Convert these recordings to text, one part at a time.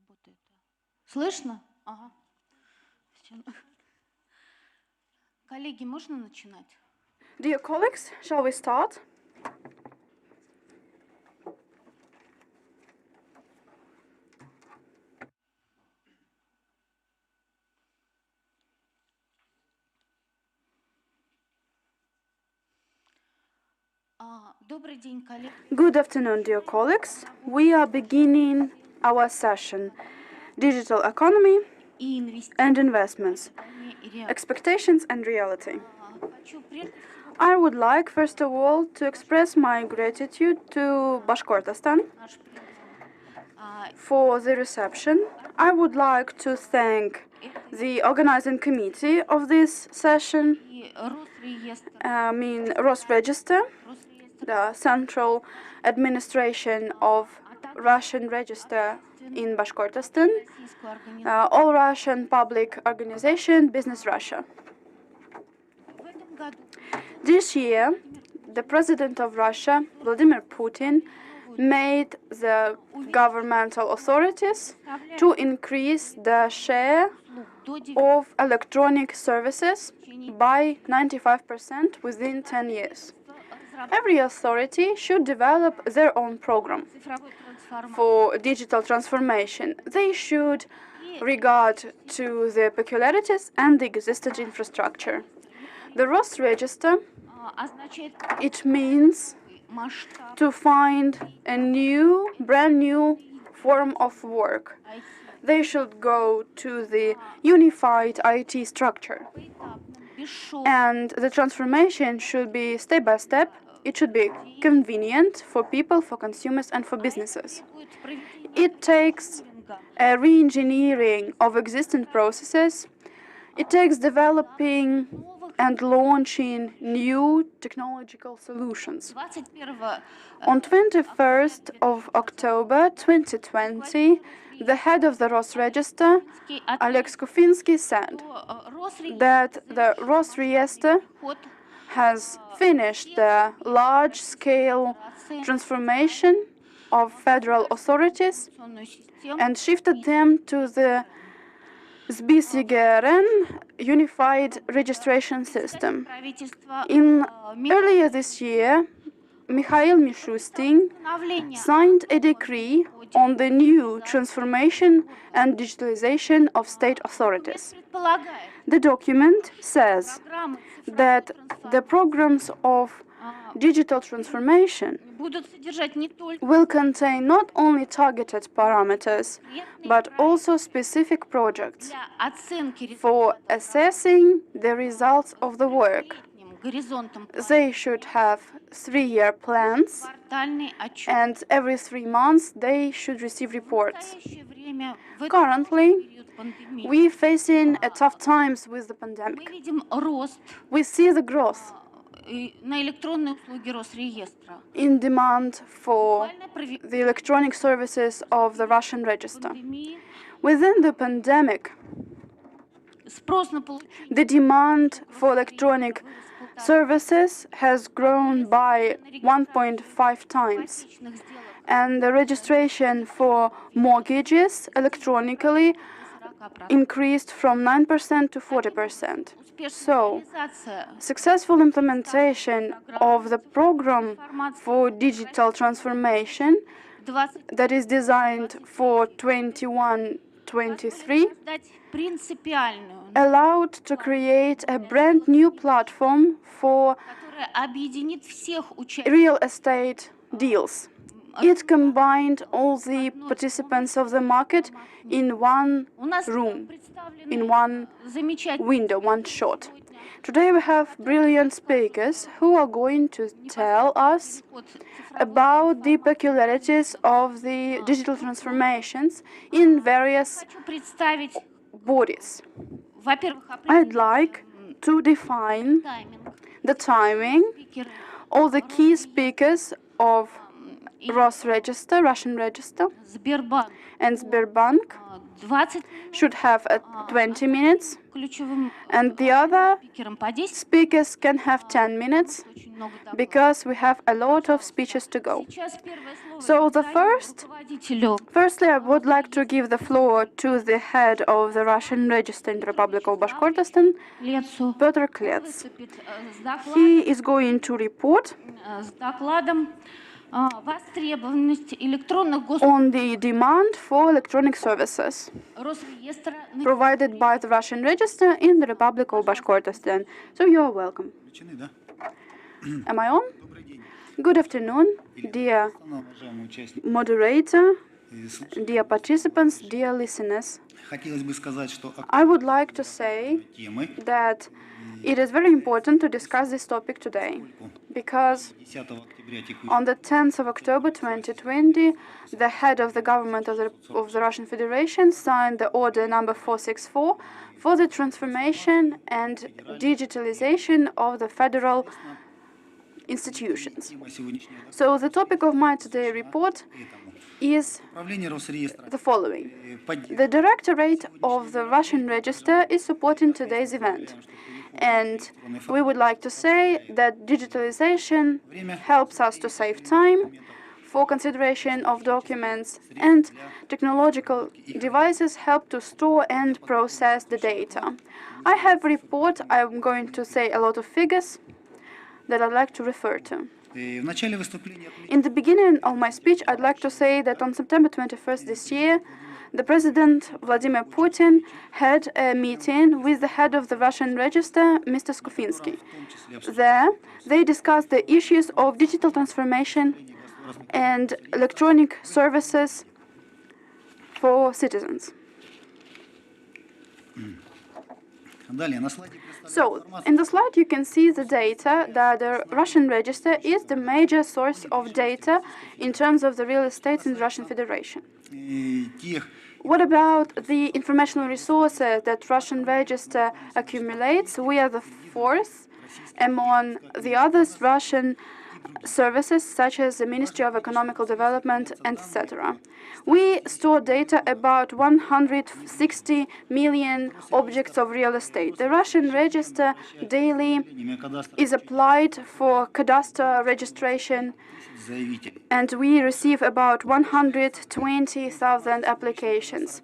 работает. Слышно? Ага. Коллеги, можно начинать? Dear colleagues, shall we start? Добрый день, коллеги. Good afternoon, dear colleagues. We are beginning our session, Digital Economy and Investments, Expectations and Reality. I would like, first of all, to express my gratitude to Bashkortostan for the reception. I would like to thank the organizing committee of this session, Rosregister, the Central Administration of Russian Register in Bashkortostan, All Russian Public Organization, Business Russia. This year, the President of Russia, Vladimir Putin, made the governmental authorities to increase the share of electronic services by 95% within 10 years. Every authority should develop their own program for digital transformation. They should regard to the peculiarities and the existing infrastructure. The Rosregister, it means to find a brand new form of work. They should go to the unified IT structure. And the transformation should be step by step. It should be convenient for people, for consumers, and for businesses. It takes a re-engineering of existing processes. It takes developing and launching new technological solutions. On 21st of October 2020, the head of the Rosregister, Oleg Skufinsky, said that the Rosregister has finished the large-scale transformation of federal authorities and shifted them to the SBSGRN unified registration system. Earlier this year, Mikhail Mishustin signed a decree on the new transformation and digitalization of state authorities. The document says that the programs of digital transformation will contain not only targeted parameters, but also specific projects for assessing the results of the work. They should have 3-year plans, and every 3 months they should receive reports. Currently, we're facing tough times with the pandemic. We see the growth in demand for the electronic services of the Russian Register. Within the pandemic, the demand for electronic services has grown by 1.5 times, and the registration for mortgages electronically increased from 9% to 40%. So, successful implementation of the program for digital transformation that is designed for 21-23 allowed to create a brand new platform for real estate deals. It combined all the participants of the market in one room, in one window, one shot. Today we have brilliant speakers who are going to tell us about the peculiarities of the digital transformations in various bodies. I'd like to define the timing. All the key speakers of Rosregister, Russian Register, and Sberbank should have 20 minutes. ключевым And the other спикерам по 10 speakers can have 10 minutes очень много докладов. because we have a lot of speeches to go. Сейчас первое слово So the я даю руководителю. Firstly, I would like to give the floor to the head of the Russian Register in the Republic of Bashkortostan, Лецу. Petr Klets. Выступит с докладом, He is going to report востребованность электронных on the demand for electronic services Росреестра provided by the Russian Register in the Republic of Bashkortostan. So you are welcome. Am I on? Good afternoon, dear moderator, dear participants, dear listeners. I would like to say that it is very important to discuss this topic today, because on the 10th of October 2020, the head of the government of the Russian Federation signed the order number 464 for the transformation and digitalization of the federal institutions. So the topic of my today's report is the following. The Directorate of the Russian Register is supporting today's event. And we would like to say that digitalization helps us to save time for consideration of documents, and technological devices help to store and process the data. I have a report. I'm going to say a lot of figures that I'd like to refer to. In the beginning of my speech, I'd like to say that on September 21st this year, the President Vladimir Putin had a meeting with the head of the Russian Register, Mr. Skufinsky. There, they discussed the issues of digital transformation and electronic services for citizens. So, in the slide you can see the data that the Russian Register is the major source of data in terms of the real estate in the Russian Federation. What about the informational resources that Russian Register accumulates? We are the fourth among the others Russian services, such as the Ministry of Economical Development, etc. We store data about 160 million objects of real estate. The Russian Register daily is applied for cadastral registration, and we receive about 120,000 applications.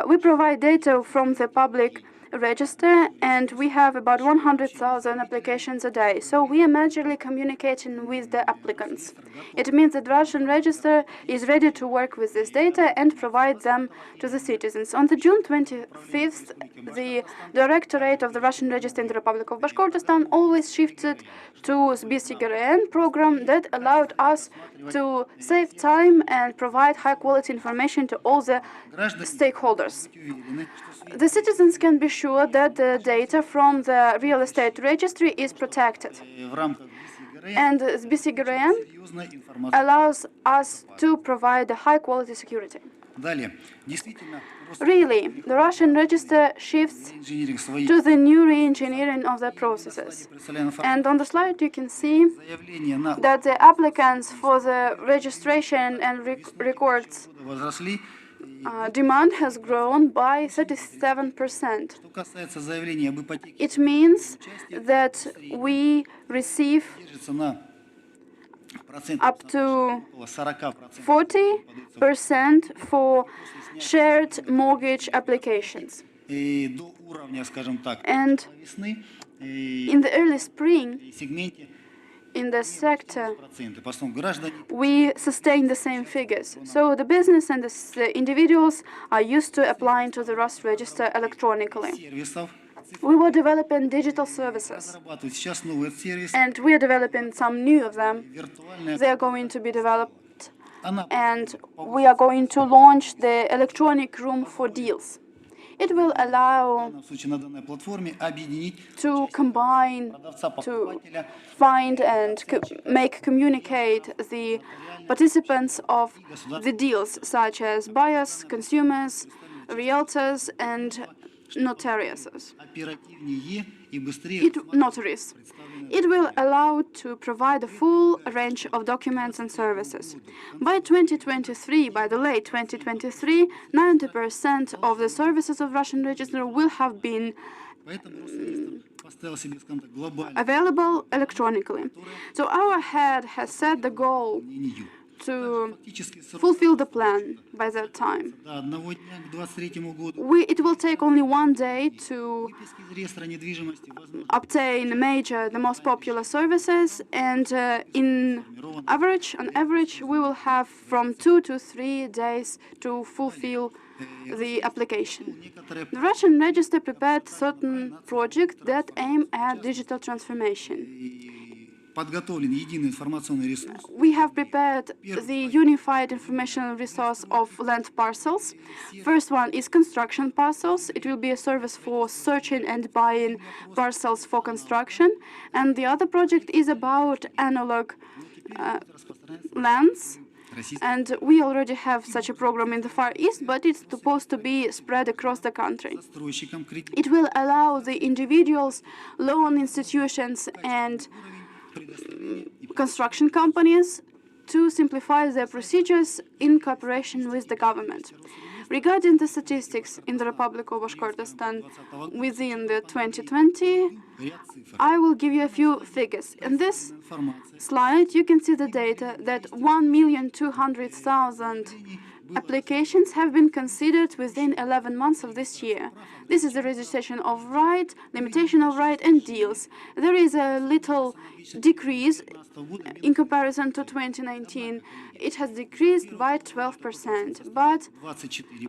We provide data from the public register, and we have about 100,000 applications a day. So we are majorly communicating with the applicants. It means that the Russian Register is ready to work with this data and provide them to the citizens. On the June 25th, the Directorate of the Russian Register in the Republic of Bashkortostan always shifted to SBSIGRN program that allowed us to save time and provide high-quality information to all the stakeholders. The citizens can be sure that the data from the real estate registry is protected. And SBSIGRN allows us to provide a high-quality security. Really, the Russian Register shifts to the new re-engineering of the processes. And on the slide you can see that the applicants for the registration and records demand has grown by 37%. It means that we receive up to 40% for shared mortgage applications. And in the early spring, in the sector, we sustain the same figures. So the business and the individuals are used to applying to the Rus Register electronically. We were developing digital services, and we are developing some new of them. They are going to be developed, and we are going to launch the electronic room for deals. It will allow to combine, to find and communicate the participants of the deals, such as buyers, consumers, realtors, and notaries. It will allow to provide a full range of documents and services. By 2023, by the late 2023, 90% of the services of Russian register will have been available electronically. So our head has set the goal to fulfill the plan by that time. It will take only one day to obtain the most popular services, and on average, we will have from 2 to 3 days to fulfill the application. The Russian register prepared certain projects that aim at digital transformation. We have prepared the unified information resource of land parcels. First one is construction parcels. It will be a service for searching and buying parcels for construction. And the other project is about analog lands. And we already have such a program in the Far East, but it's supposed to be spread across the country. It will allow the individuals, loan institutions, and construction companies to simplify their procedures in cooperation with the government. Regarding the statistics in the Republic of Bashkortostan within the 2020, I will give you a few figures. In this slide, you can see the data that 1,200,000 applications have been considered within 11 months of this year. This is the registration of right, limitation of right, and deals. There is a little decrease in comparison to 2019. It has decreased by 12%, but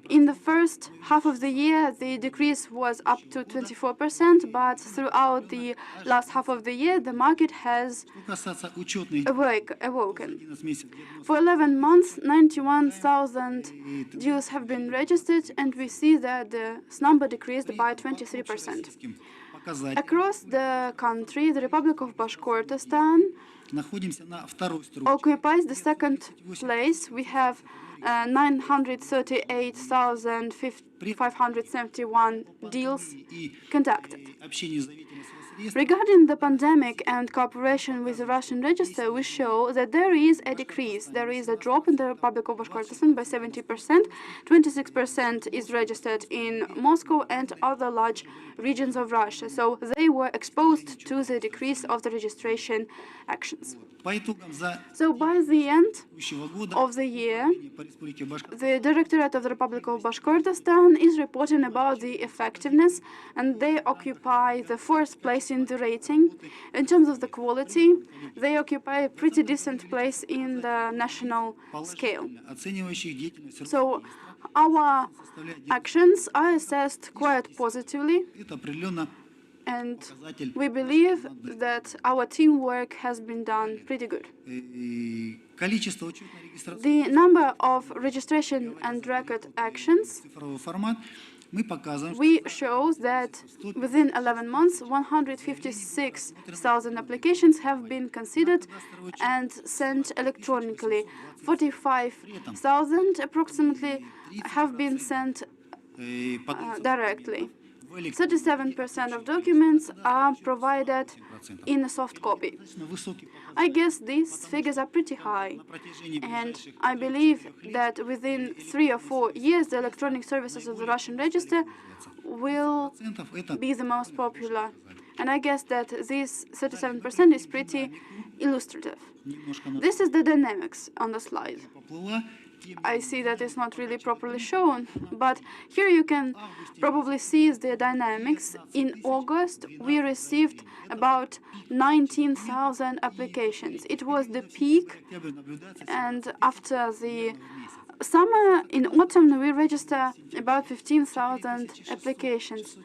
in the first half of the year, the decrease was up to 24%, but throughout the last half of the year, the market has awoken. For 11 months, 91,000 deals have been registered, and we see that this number decreased by 23%. Across the country, the Republic of Bashkortostan occupies the second place. We have 938,571 deals conducted. Regarding the pandemic and cooperation with the Russian register, we show that there is a decrease. There is a drop in the Republic of Bashkortostan by 70%. 26% is registered in Moscow and other large regions of Russia. So they were exposed to the decrease of the registration actions. So by the end of the year, the Directorate of the Republic of Bashkortostan is reporting about the effectiveness, and they occupy the fourth place in the rating. In terms of the quality, they occupy a pretty decent place in the national scale. So our actions are assessed quite positively, and we believe that our teamwork has been done pretty good. The number of registration and record actions, we show that within 11 months, 156,000 applications have been considered and sent electronically. 45,000 approximately have been sent directly. 37% of documents are provided in a soft copy. I guess these figures are pretty high, and I believe that within 3 or 4 years, the electronic services of the Russian register will be the most popular. And I guess that this 37% is pretty illustrative. This is the dynamics on the slide. I see that it's not really properly shown, but here you can probably see the dynamics. In August, we received about 19,000 applications. It was the peak, and after the summer, in autumn, we register about 15,000 applications.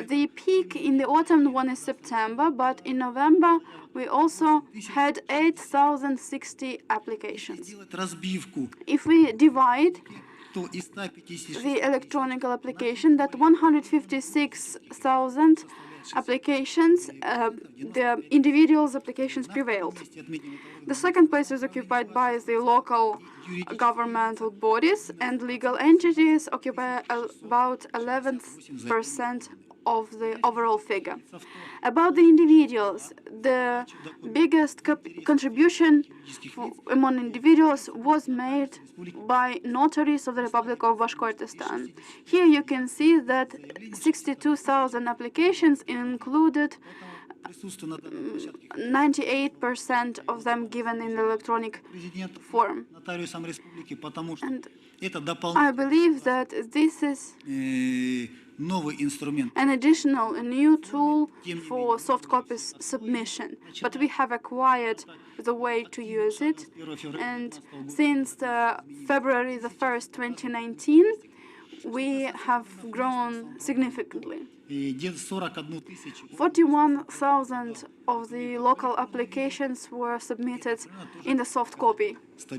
The peak in the autumn one is September, but in November, we also had 8,060 applications. If we divide the electronic application, that 156,000 applications, the individuals' applications prevailed. The second place is occupied by the local governmental bodies, and legal entities occupy about 11% of the overall figure. About the individuals, the biggest contribution among individuals was made by notaries of the Republic of Bashkortostan. Here you can see that 62,000 applications included 98% of them given in electronic form. And I believe that this is an additional, a new tool for soft copies submission, but we have acquired the way to use it, and since February the 1st, 2019, we have grown significantly. 41,000 of the local applications were submitted in the soft copy. So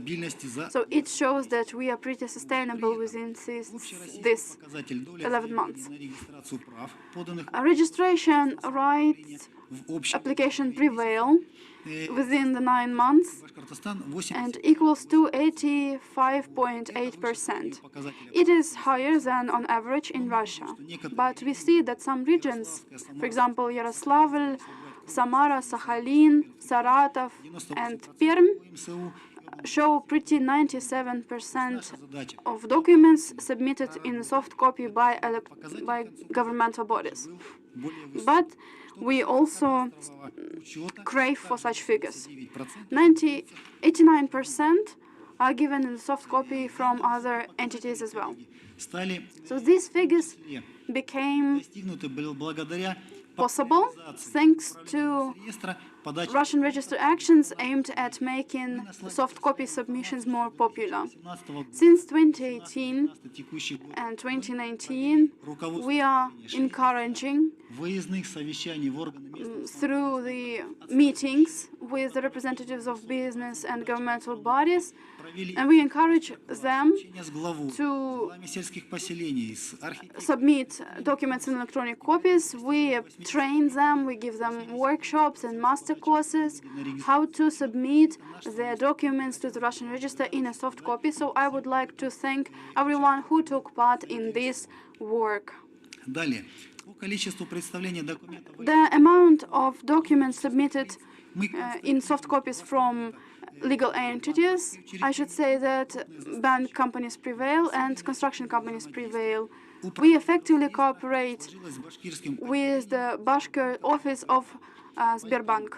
it shows that we are pretty sustainable within this 11 months. Registration rights application prevail within the 9 months and equals to 85.8%. It is higher than on average in Russia, but we see that some regions, for example, Yaroslavl, Samara, Sakhalin, Saratov, and Perm, show pretty 97% of documents submitted in soft copy by governmental bodies. But we also crave for such figures. 89% are given in soft copy from other entities as well. So these figures became possible thanks to Russian register actions aimed at making soft copy submissions more popular. Since 2018 and 2019, we are encouraging through the meetings with the representatives of business and governmental bodies, and we encourage them to submit documents in electronic copies. We train them, we give them workshops and master courses how to submit their documents to the Russian register in a soft copy. So I would like to thank everyone who took part in this work. The amount of documents submitted in soft copies from legal entities, I should say that bank companies prevail and construction companies prevail. We effectively cooperate with the Bashkir office of Sberbank.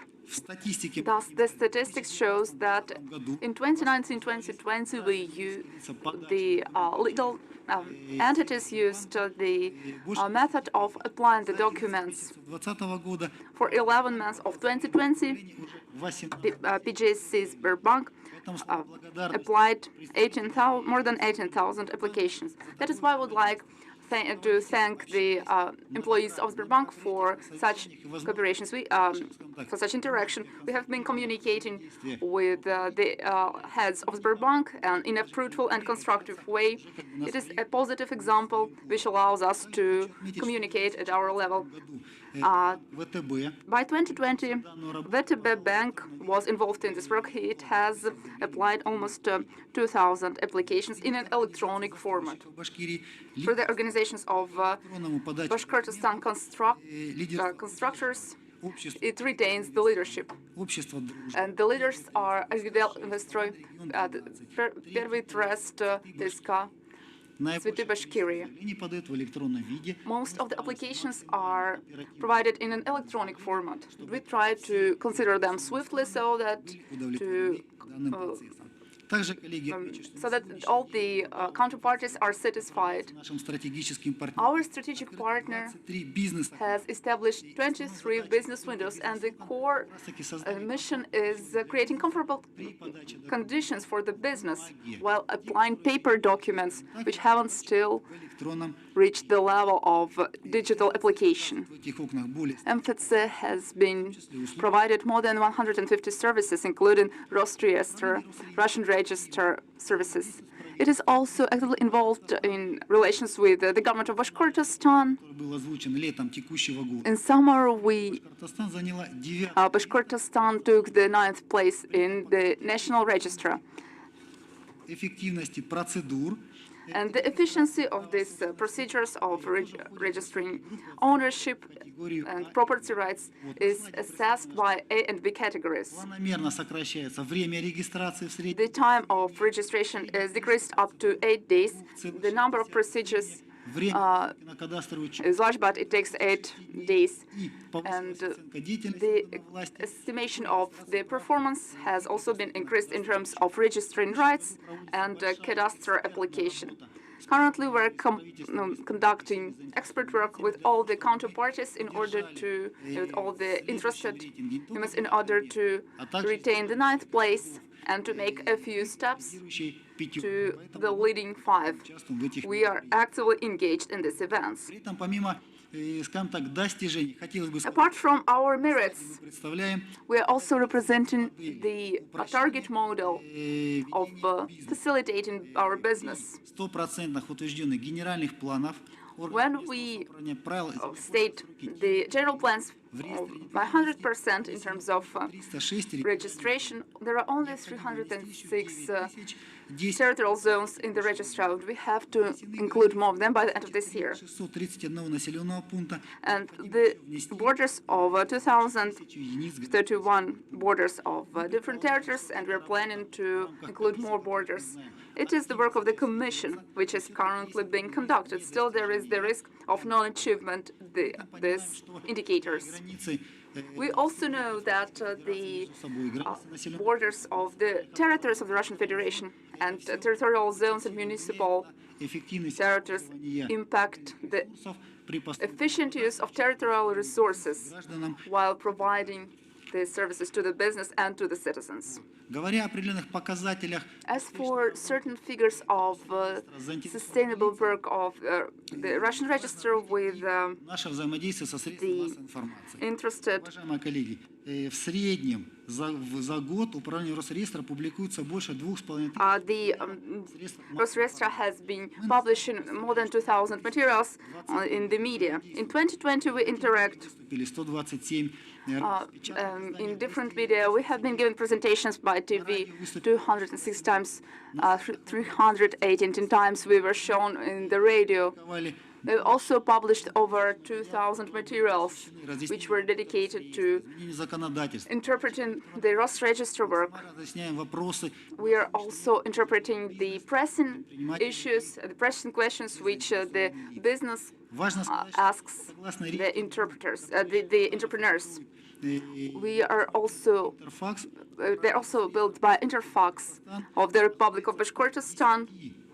Thus, the statistics shows that in 2019-2020, the legal entities used the method of applying the documents. For 11 months of 2020, the PJSC Sberbank applied more than 18,000 applications. That is why I would like to thank the employees of Sberbank for such cooperations, for such interaction. We have been communicating with the heads of Sberbank in a fruitful and constructive way. It is a positive example which allows us to communicate at our level. By 2020, VTB Bank was involved in this work. It has applied almost 2,000 applications in an electronic format. For the organizations of Bashkortostan constructors, it retains the leadership. And the leaders are Ожидал Investroy, Первый Трест Тиска, Цветы Башкирии. Most of the applications are provided in an electronic format. We try to consider them swiftly so that all the counterparties are satisfied. Our strategic partner has established 23 business windows, and the core mission is creating comfortable conditions for the business while applying paper documents which haven't still reached the level of digital application. MFTC has been provided more than 150 services, including Rosregister, Russian register services. It is also actively involved in relations with the government of Bashkortostan. In summer, Bashkortostan took the 9th place in the national register. And the efficiency of these procedures of registering ownership and property rights is assessed by A and B categories. Планомерно сокращается время регистрации в среднем. The time of registration is decreased up to 8 days. The number of procedures Время на кадастровый учет. is large, but it takes 8 days. И And повысилась оценка деятельности the власти. estimation of the performance has also been increased in terms of registering rights and cadastral application. Currently, we're conducting expert work with all the counterparties in order to, with all the interested humans in order to retain the 9th place and to make a few steps to the leading 5. Участвуем в этих. We are actively engaged in these events. При этом помимо, скажем так, достижений, хотелось бы сказать, Apart from our merits, мы представляем we are also representing the target model of facilitating our business. 100% утвержденных генеральных планов. When we state the general plans by 100% in terms of registration, there are only 306 territorial zones in the register. We have to include more of them by the end of this year. 631 населенного пункта. And the borders of 2,031 borders of different territories, and we're planning to include more borders. It is the work of the Commission, which is currently being conducted. Still, there is the risk of non-achievement these indicators. We also know that the borders of the territories of the Russian Federation and territorial zones and municipal territories impact the efficient use of territorial resources while providing the services to the business and to the citizens. Говоря о определенных показателях, As for certain figures of sustainable work of the Russian Register with наше взаимодействие со средствами массовой информации. interested, Уважаемые коллеги, в среднем за год Управление Росреестра публикуется больше 2,5 the Rosregistra has been publishing more than 2,000 materials in the media. In 2020, we interact тысяч, 127 in different media. We have been given presentations by TV 206 times, 318 times we were shown in the radio. We also published over 2,000 materials which were dedicated to interpreting the Rosregister work. разъясняем вопросы, We are also interpreting the pressing issues, the pressing questions which the business важно сказать, asks согласно the interpreters, the entrepreneurs. We are also, Интерфакс they're also built by Interfax of the Republic of Bashkortostan.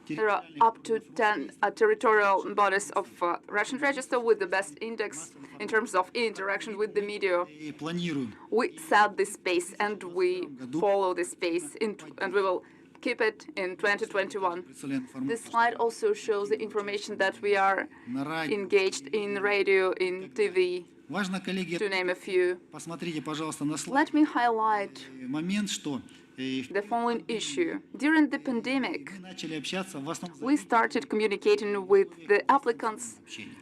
There are up to 10 territorial bodies of Russian Register with the best index in terms of interaction with the media. и планируем We set this space and we follow this space, and we will keep it in 2021. представляем This информацию slide also shows the information that we are на радио. engaged in radio, in TV, Важно, коллеги, to name a few. посмотрите, пожалуйста, на слайд. Let me highlight Момент, что the following issue. During the pandemic, мы начали общаться в основном we started communicating with the applicants общения.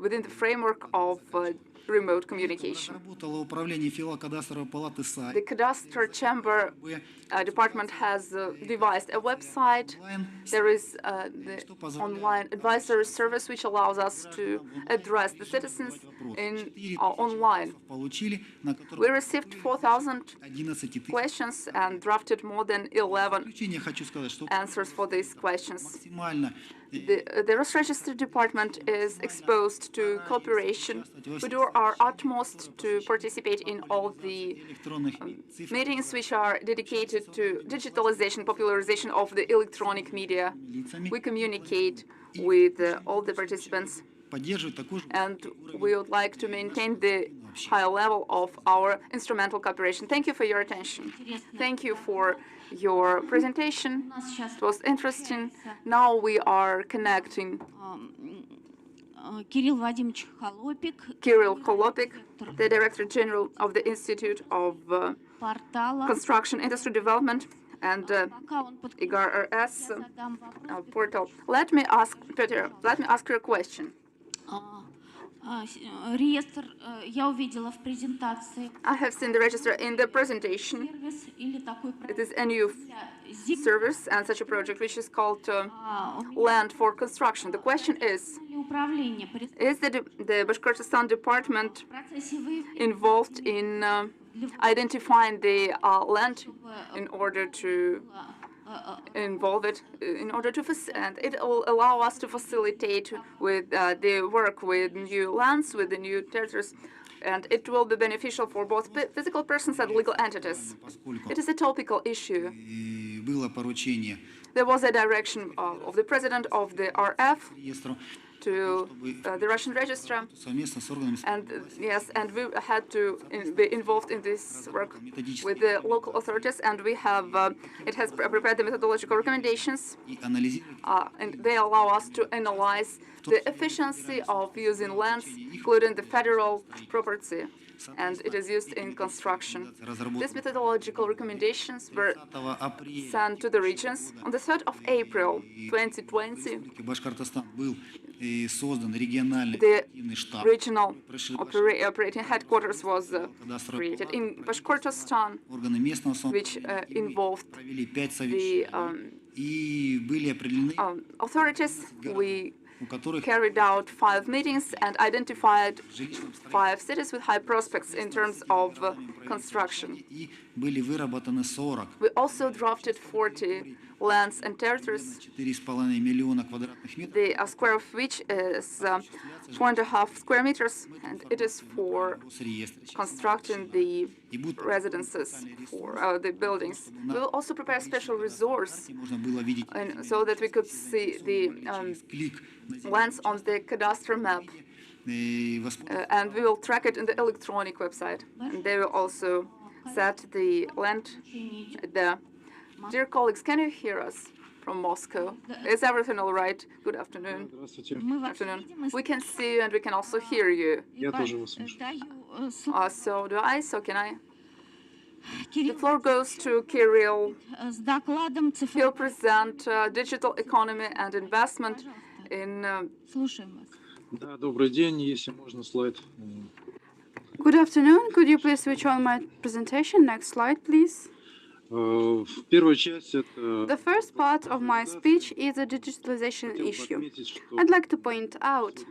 within the framework of remote communication. Разработало управление филокадастровой палаты The сайт. Cadastre Chamber department has devised a website. There is the online advisory service which allows us to address the citizens in online. Получили, на We котором received 4,000 11 тысяч. questions and drafted more than 11 В заключение хочу сказать, что answers for these questions. максимально The Rosregister department is exposed to cooperation. We do our utmost to participate in all the электронных meetings which are dedicated to digitalization, popularization of the electronic media. лицами We communicate with all the participants, поддерживают такой же and we would like to maintain the high level of our instrumental cooperation. Thank you for your attention. Thank you for your presentation. It was interesting. Now we are connecting Кирилл Вадимович Холопик, Kirill Kolopik, the Director General of the Institute of портала. Construction Industry Development, and Пока он подключается, IGAR я RS задам вопрос. portal. Let me ask, Peter, let me ask you a question. Реестр я увидела в презентации. I have seen the register in the presentation. Сервис или такой It is a new service and such a project, which is called land for construction. The question is the Bashkortostan department involved in identifying the land in order to involve it and it will allow us to facilitate with the work with new lands, with the new territories, and it will be beneficial for both physical persons and legal entities. It is a topical issue. There was a direction of the president of the RF to the Russian registrar, and yes, and we had to be involved in this work with the local authorities, and we have it has prepared the methodological recommendations, and they allow us to analyze the efficiency of using lands, including the federal property, and it is used in construction. These methodological recommendations were sent to the regions. On the 3rd of April 2020, the regional operating headquarters was created in Bashkortostan, which involved the authorities. We carried out 5 meetings and identified 5 cities with high prospects in terms of construction. We also drafted 40 lands and territories, the square of which is 4.5 square meters, and it is for constructing the residences, for the buildings. We will also prepare a special resource and so that we could see the lands on the cadastral map, and we will track it in the electronic website, and they will also set the land there. Dear colleagues, can you hear us from Moscow? Is everything all right? Good afternoon. Afternoon. We can see you and we can also hear you. So do I, so can I? The floor goes to Kirill. He'll present digital economy and investment in... Good afternoon. Could you please switch on my presentation? Next slide, please. The first part of my speech is a digitalization issue. I'd like to point out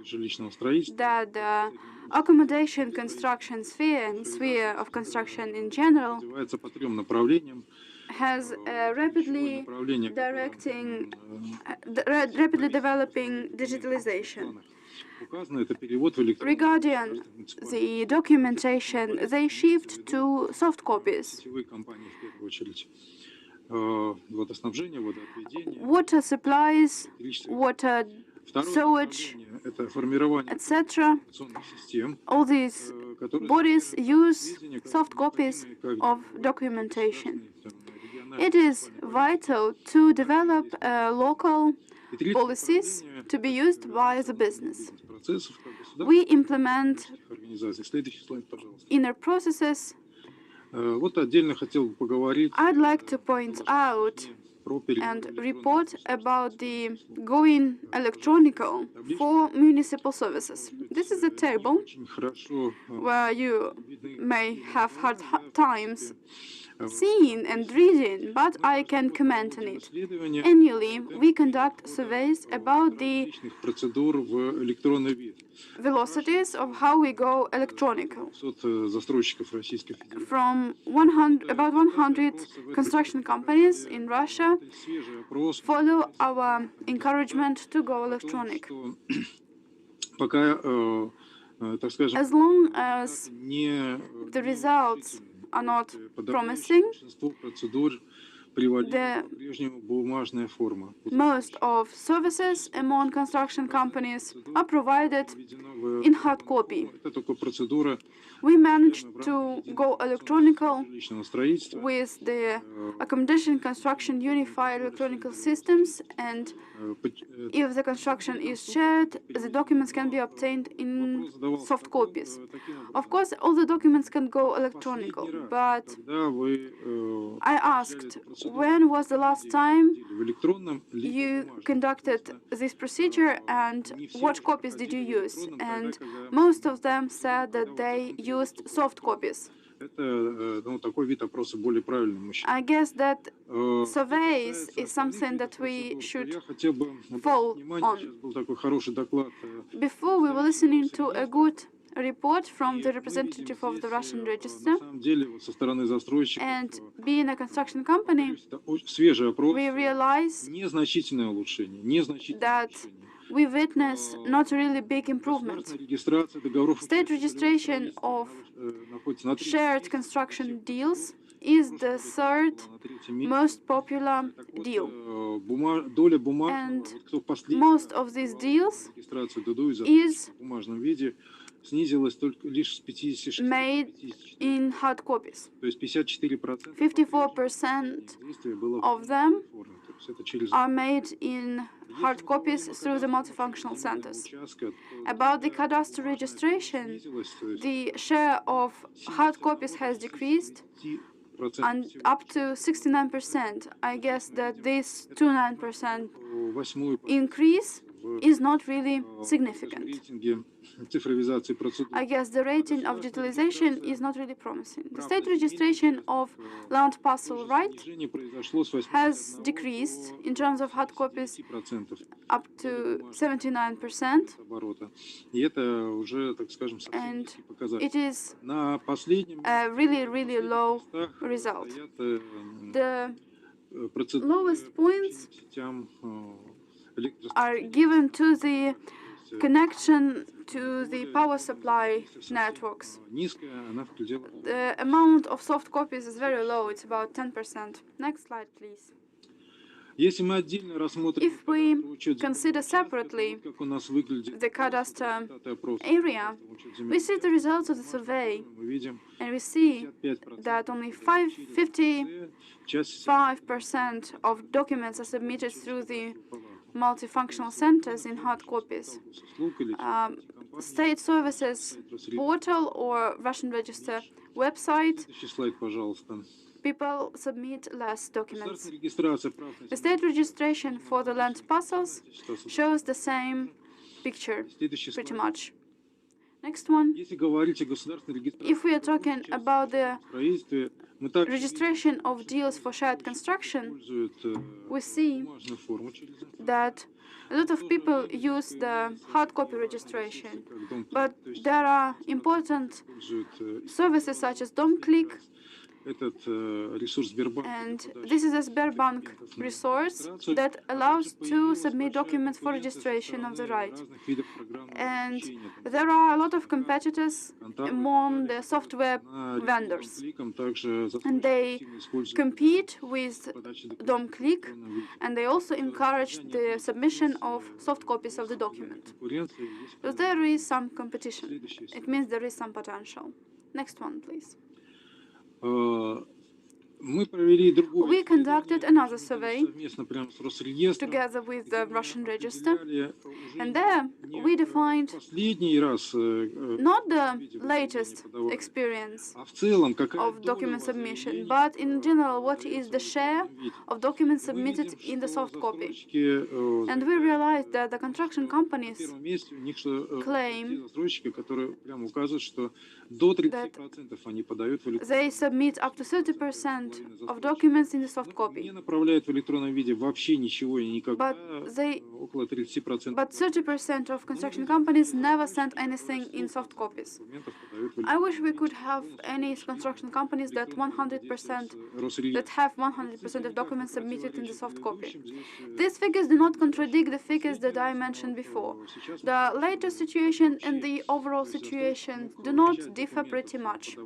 that the accommodation construction sphere of construction in general, has a rapidly developing digitalization. Regarding the documentation, they shift to soft copies. Water supplies, water sewage, etc. All these bodies use soft copies of documentation. It is vital to develop local policies to be used by the business. We implement inner processes. I'd like to point out and report about the going electronical for municipal services. This is a table where you may have hard times seeing and reading, but I can comment on it. Annually, we conduct surveys about the velocities of how we go electronic. From about 100 construction companies in Russia follow our encouragement to go electronic. As long as the results are not promising, most of services among construction companies are provided in hard copy. We managed to go electronical with the accommodation construction unified electronic systems, and if the construction is shared, the documents can be obtained in soft copies. Of course, all the documents can go electronic, but I asked, when was the last time you conducted this procedure and what copies did you use? And most of them said that they used soft copies. Это, ну, такой вид опроса более правильный, мы считаем. I guess that Что surveys касается is something остальных that we процедур, то should я хотел бы fall обратить внимание, on. сейчас был такой хороший доклад. Before we were listening to a good report from И the мы representative видим of the здесь, Russian на Register, самом деле, вот со стороны застройщиков, and being a construction company, это очень свежий опрос, we realize незначительное улучшение, незначительное that улучшение. we witness not really big improvement. Государственная регистрация договоров State registration of находится на shared construction deals is the third most popular deal. Доля бумажного, And вот кто в последний most of these deals регистрацию ДДУ is в бумажном виде снизилась только лишь с 56 до made 54. in hard copies. То есть 54% 54% действия было of them оформлено. То есть это через are made in hard copies through the multifunctional centers. About the cadastre registration, the share of hard copies has decreased and up to 69%. I guess that this 29% increase is not really significant. рейтинге цифровизации процедур. I guess the rating of digitalization is not really promising. The state registration of land parcel right Снижение произошло с 8 has decreased in terms of hard copies 10% up to 79%, оборота. И это уже, так скажем, совсем and низкий показатель. it is На последнем a really, really low местах result. стоят The процедуры lowest points по сетям are given to the connection to the power supply networks. низкая, она в пределах. The amount of soft copies is very low, it's about 10%. Next slide, please. Если мы отдельно рассмотрим If we учет consider земельного separately участка, как у нас выглядит the cadastre результаты опроса, area, учет we земельного see the results of the survey, мы видим and we see 55% that only 55% часть of documents are submitted through the multifunctional centers in hard copies. услуг или State services portal or Russian Register website, следующий слайд, пожалуйста. people submit less documents. Государственная регистрация прав на The state registration for the land parcels shows the same picture, следующий pretty слайд. much. Next one. Если говорить о государственной регистрации If we are talking about the в строительстве, мы также registration of deals for shared construction, используют we see бумажную форму через that a lot of people use the hard copy registration, but there are important используют services such as DomClick, этот ресурс Сбербанка. and this is a Sberbank resource that allows to submit documents for registration of the right. Разных видов программного And обеспечения. there are a lot of competitors among the software vendors, Кликом также and they активно используют compete with подачу DomClick, документов в электронном виде. and they also encourage the submission of soft copies of the document. Конкуренция есть. So there is some competition. It means there is some potential. Next one, please. Мы провели другое We conducted another survey совместно прямо с Росреестром. together with the Russian Register, Взяли and there we defined последний раз, not the latest experience а в целом какая of document submission, but in general what is the share of documents submitted in the soft copy. And we realized that the construction в companies первом месте у них что claim те застройщики, которые прямо указывают, что до 30% они подают в электронном they submit up to 30% of documents in the soft не copy, направляют в электронном виде вообще ничего и никогда. but they Около 30% But 30% of construction companies never send anything in soft copies. документов подают в I wish we could have any construction companies that 100% that have 100% of documents submitted in the soft copy. These figures do not contradict the figures that I mentioned before. The latest situation and the overall situation do not differ pretty much.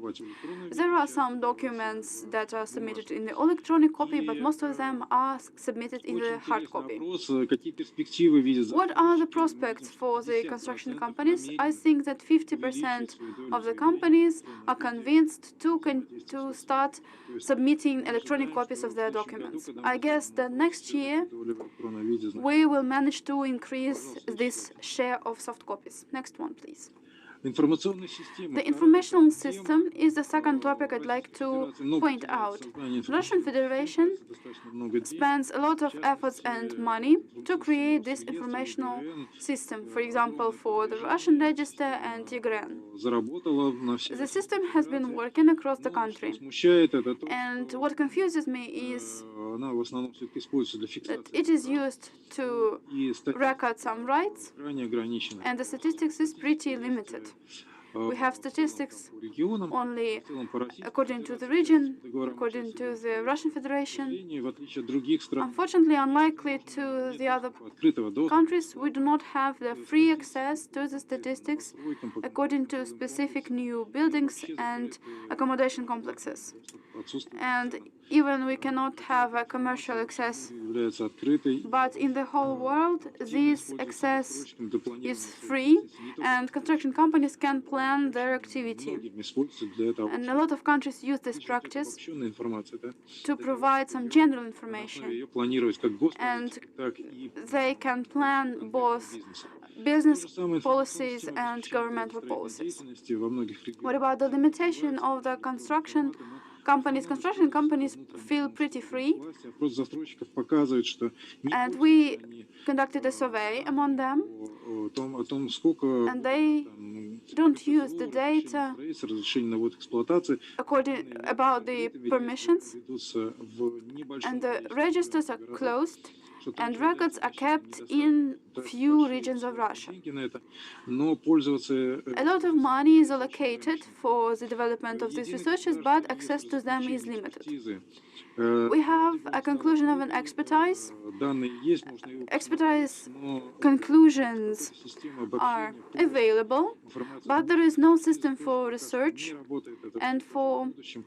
There are some documents that are submitted in the electronic copy, but most of them are submitted in the hard copy. Какие перспективы видят? What are the prospects for the construction companies? I think that 50% of the companies are convinced to start submitting electronic copies of their documents. I guess that next year we will manage to increase this share of soft copies. Next one, please. Информационная система. The informational system is the second topic I'd like to point out. Russian Federation spends a lot of efforts and money to create this informational system, for example, for the Russian Register and ENG. Заработала на все. The system has been working across the country. Смущает это то, And what confuses me is она в основном все-таки используется для that фиксации. it is used to И статистика record some rights, крайне ограничена. and the statistics is pretty limited. We have statistics По регионам, only в целом по России, according to the region, according to the Russian Federation. в отличие от других стран, Unfortunately, unlikely to the other открытого доступа countries, we do not have the free access to the statistics according to specific new buildings and accommodation complexes. отсутствует, And even we cannot have a commercial access. является открытой. But in the whole world, this access is free, and construction companies can plan their activity. Многими используется для этого. And a lot of countries use this practice Обобщенная информация, да? to provide some general Основе information. ее планировать как And госполитика, так и they can plan both business policies and governmental policies. деятельности во многих регионах. What about the limitation of the construction companies? Construction companies feel pretty free, Власти, опрос застройщиков показывает, что не and пользуются we они conducted a survey among them, о том, сколько and they там, don't use the data строительства, разрешений на ввод эксплуатации according about the permissions, ведутся в небольшом and the количестве registers are городов, closed, что and тоже records are kept in few regions of Russia. деньги на это, но пользоваться A lot of money is allocated for the development of these researches, but access to them is limited. экспертизы. We have a conclusion of an expertise. Данные есть, можно его Expertise но conclusions система are обобщения available, информации but there is no system for research не работает. Это and for в будущем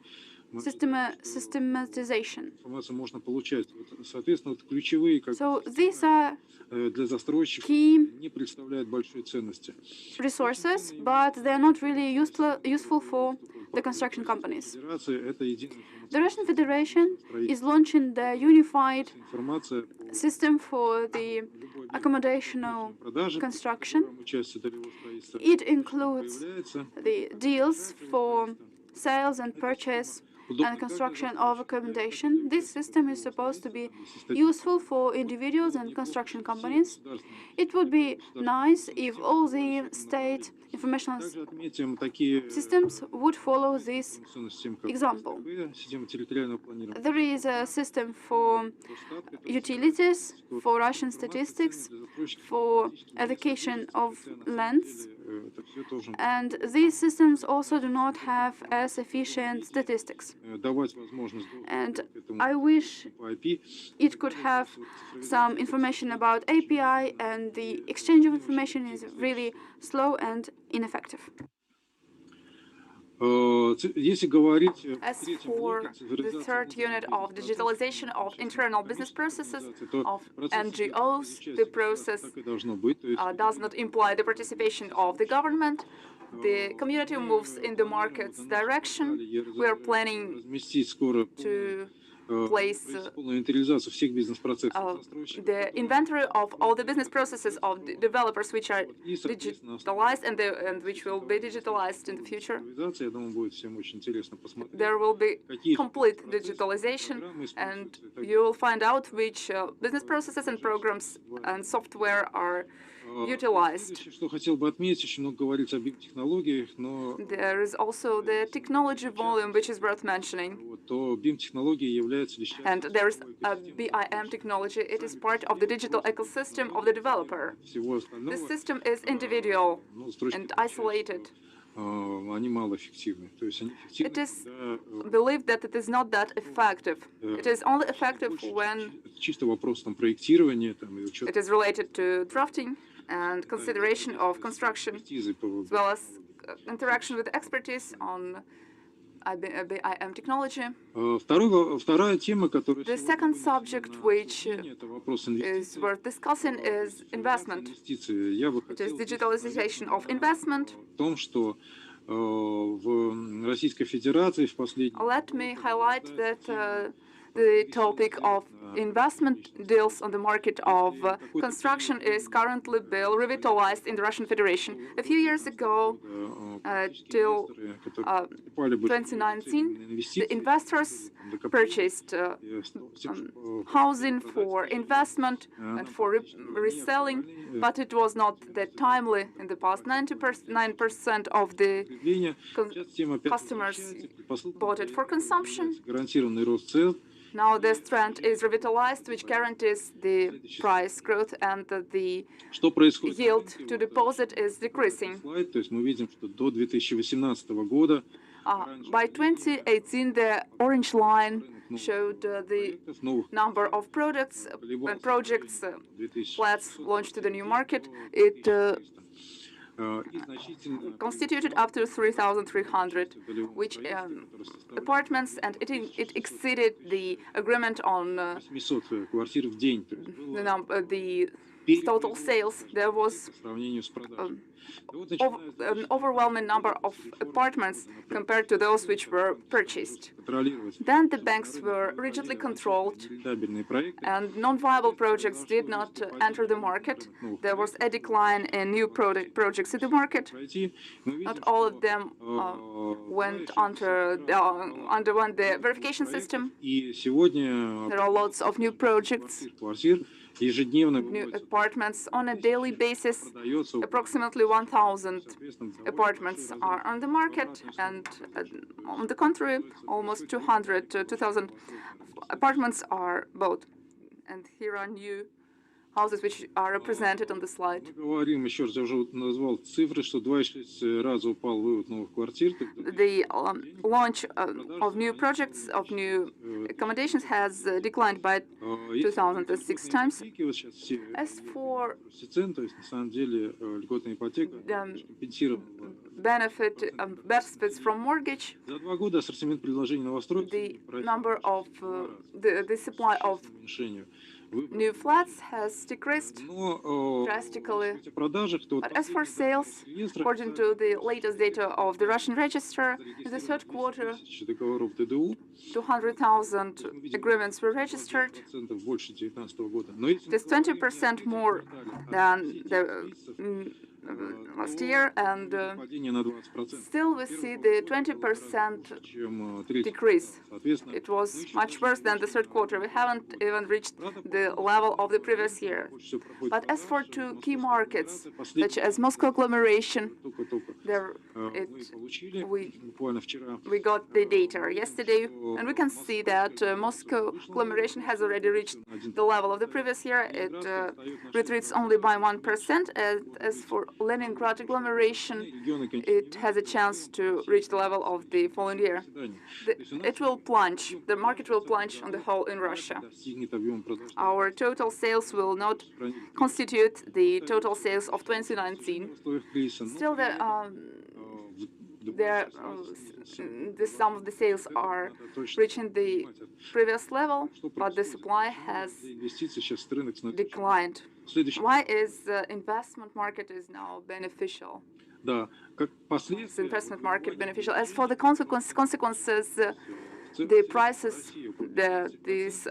systematization. информацию можно получать. Вот, соответственно, вот ключевые как So these are для застройщиков key не представляют большой ценности. resources, but they are not really useful for the construction companies. Федерация это единая The Russian Federation is launching the unified информация по system for the accommodational продаже, construction. участие долевого строительства It includes появляется. the deals for sales and purchase and construction of accommodation. This system is supposed to be useful for individuals and construction companies. It would be nice if all the state informational Также отметим такие systems would follow this информационные системы, как example. система территориального планирования. There is a system for utilities, for Russian statistics, for allocation of lands, Это все тоже and these systems also do not have as efficient statistics. давать возможность And к этому I wish по IP. it could have some information about API, and the exchange of information is really slow and ineffective. Если говорить о As третьем for блоке, the цифровизация third unit of digitalization of internal business processes of NGOs, the process так и должно быть. То есть does not imply the participation of the government. The community moves in the market's direction. We are planning разместить скоро to place полную инвентаризацию всех бизнес-процессов застройщиков. the inventory of all the business processes of the developers which are digitalized and which will be digitalized in the future. Цифровизация, я думаю, будет всем очень интересно посмотреть. There will be Какие complete процессы, digitalization, программы and используются и так you will find out which business processes and programs and software are utilized. Следующее, что хотел бы отметить, очень много говорится о биотехнологиях, но There is also the technology volume which is worth mentioning. вот, то биотехнологии являются лишь And there is a BIM technology. It is part of the digital ecosystem of the developer. всего The остального. system is individual Ну, с точки and зрения, isolated. они малоэффективны. То есть они эффективны, It is когда, believed that it is not that effective. It is only effective when это чисто вопрос там проектирования там, и учета it is related to drafting and consideration of construction, экспертизы по as well as interaction with expertise on BIM technology. Вторая тема, которая The сегодня second subject which это вопрос is инвестиций. worth discussing is investment. Инвестиции. Я бы It is хотел digitalization of investment. в том, что в Российской Федерации в последние Let me highlight that the topic of investment deals on the market of construction is currently being revitalized in the Russian Federation. A few years ago, till 2019, the investors purchased housing for investment and for reselling, but it was not that timely in the past. 99% of the customers bought it for consumption. Now this trend is revitalized, which guarantees the price growth, and the yield to deposit is decreasing. By 2018, the orange line showed the number of products and projects, flats launched to the new market. It constituted up to 3,300, which apartments, and it exceeded the agreement on the total sales. There was an overwhelming number of apartments compared to those which were purchased. Then the banks were rigidly controlled, and non-viable projects did not enter the market. There was a decline in new projects in the market. Not all of them underwent the verification system. There are lots of new projects, new apartments on a daily basis. Approximately 1,000 apartments are on the market, and on the contrary, almost 2,000 apartments are bought. And here are new houses which are represented on the slide. The launch of new projects, of new accommodations, has declined by 2,006 times. As for benefits from mortgage, the number of the supply of new flats has decreased drastically. But as for sales, according to the latest data of the Russian register, in the third quarter, 200,000 agreements were registered. It is 20% more than the last year, and still we see the 20% decrease. It was much worse than the third quarter. We haven't even reached the level of the previous year. But as for two key markets, such as Moscow agglomeration, we got the data yesterday, and we can see that Moscow agglomeration has already reached the level of the previous year. It retreats only by 1%. As for Leningrad agglomeration, it has a chance to reach the level of the following year. It will plunge. The market will plunge on the whole in Russia. Our total sales will not constitute the total sales of 2019. Still, the sum of the sales are reaching the previous level, but the supply has declined. Why is the investment market is now beneficial? Is the investment market beneficial? As for the consequences, the prices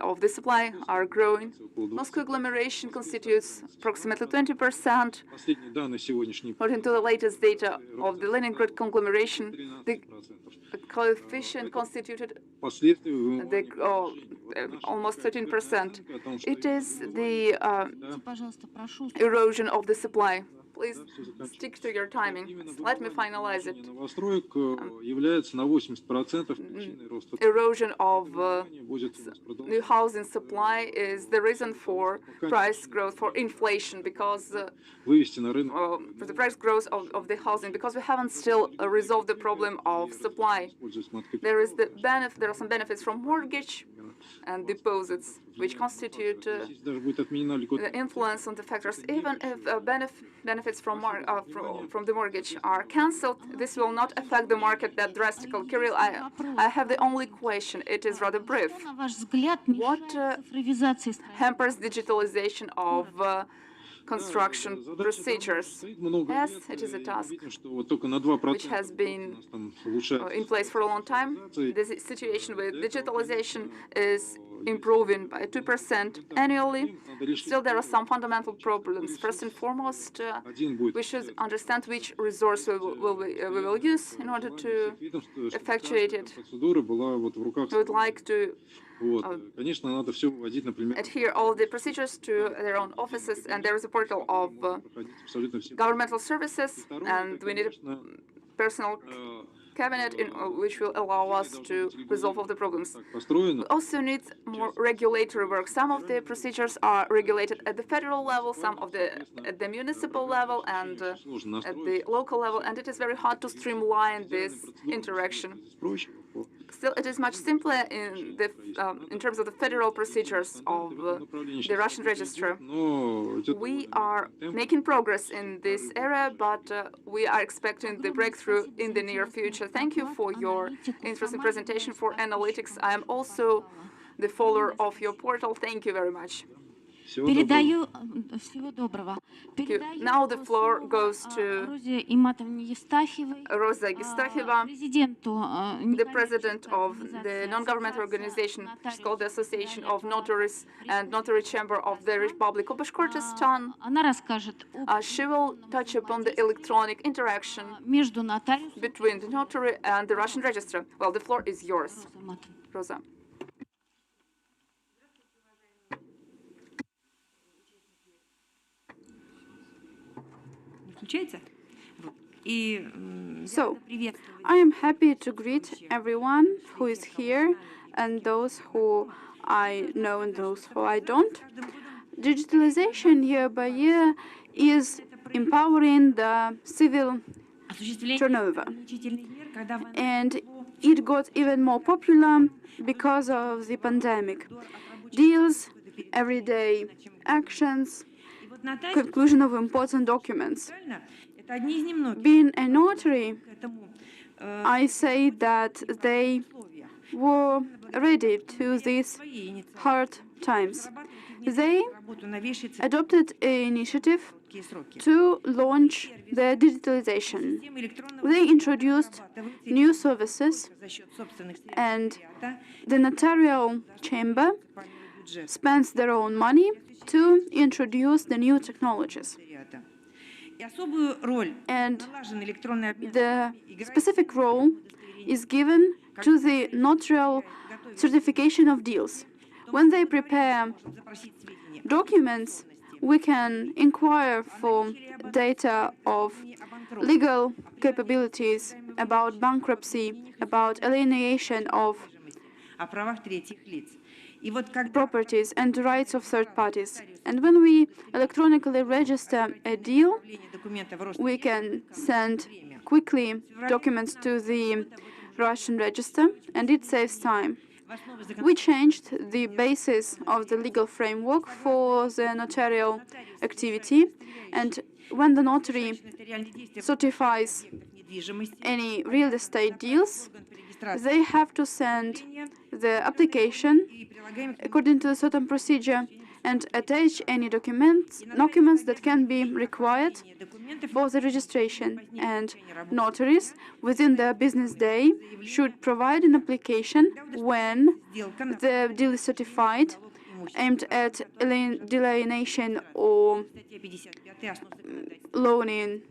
of the supply are growing. Moscow agglomeration constitutes approximately 20%. According to the latest data of the Leningrad conglomeration, the coefficient constituted almost 13%. It is the erosion of the supply. Please stick to your timing. Let me finalize it. Erosion of new housing supply is the reason for price growth, for inflation, because for the price growth of the housing, because we haven't still resolved the problem of supply. There are some benefits from mortgage and deposits, which constitute the influence on the factors. Even if benefits from the mortgage are cancelled, this will not affect the market that drastically. Kirill, I have the only question. It is rather brief. What hampers digitalization of construction procedures. Yes, it is a task which has been in place for a long time. The situation with digitalization is improving by 2% annually. Still, there are some fundamental problems. First and foremost, we should understand which resource we will use in order to effectuate it. We would like to adhere all the procedures to their own offices, and there is a portal of governmental services, and we need a personal cabinet which will allow us to resolve all the problems. We also need more regulatory work. Some of the procedures are regulated at the federal level, some of at the municipal level and at the local level, and it is very hard to streamline this interaction. Still, it is much simpler in terms of the federal procedures of the Russian register. We are making progress in this area, but we are expecting the breakthrough in the near future. Thank you for your interesting presentation for analytics. I am also the follower of your portal. Thank you very much. Передаю всего доброго. Now the floor goes to Розе Иматовне Евстафьевой, Rosa Gestakheva, президенту the president of the non-governmental organization, which is called the Association of Notaries and Notary Chamber of the Republic of Bashkortostan. Она расскажет She will touch upon the electronic interaction между нотариусом between the notary and the Russian register. Well, the floor is yours, Rosa. So, I am happy to greet everyone who is here and those who I know and those who I don't. Digitalization year by year is empowering the civil turnover, and it got even more popular because of the pandemic. Deals, everyday actions, conclusion of important documents. Being a notary, I say that they were ready to these hard times. They adopted an initiative to launch the digitalization. They introduced new services, and the notarial chamber spends their own money to introduce the new technologies. And the specific role is given to the notarial certification of deals. When they prepare documents, we can inquire for data of legal capabilities, about bankruptcy, about alienation of properties and rights of third parties. And when we electronically register a deal, we can send quickly documents to the Russian register, and it saves time. We changed the basis of the legal framework for the notarial activity, and when the notary certifies any real estate deals, they have to send the application according to a certain procedure and attach any documents that can be required for the registration. And notaries, within their business day, should provide an application when the deal is certified, aimed at delineation or loaning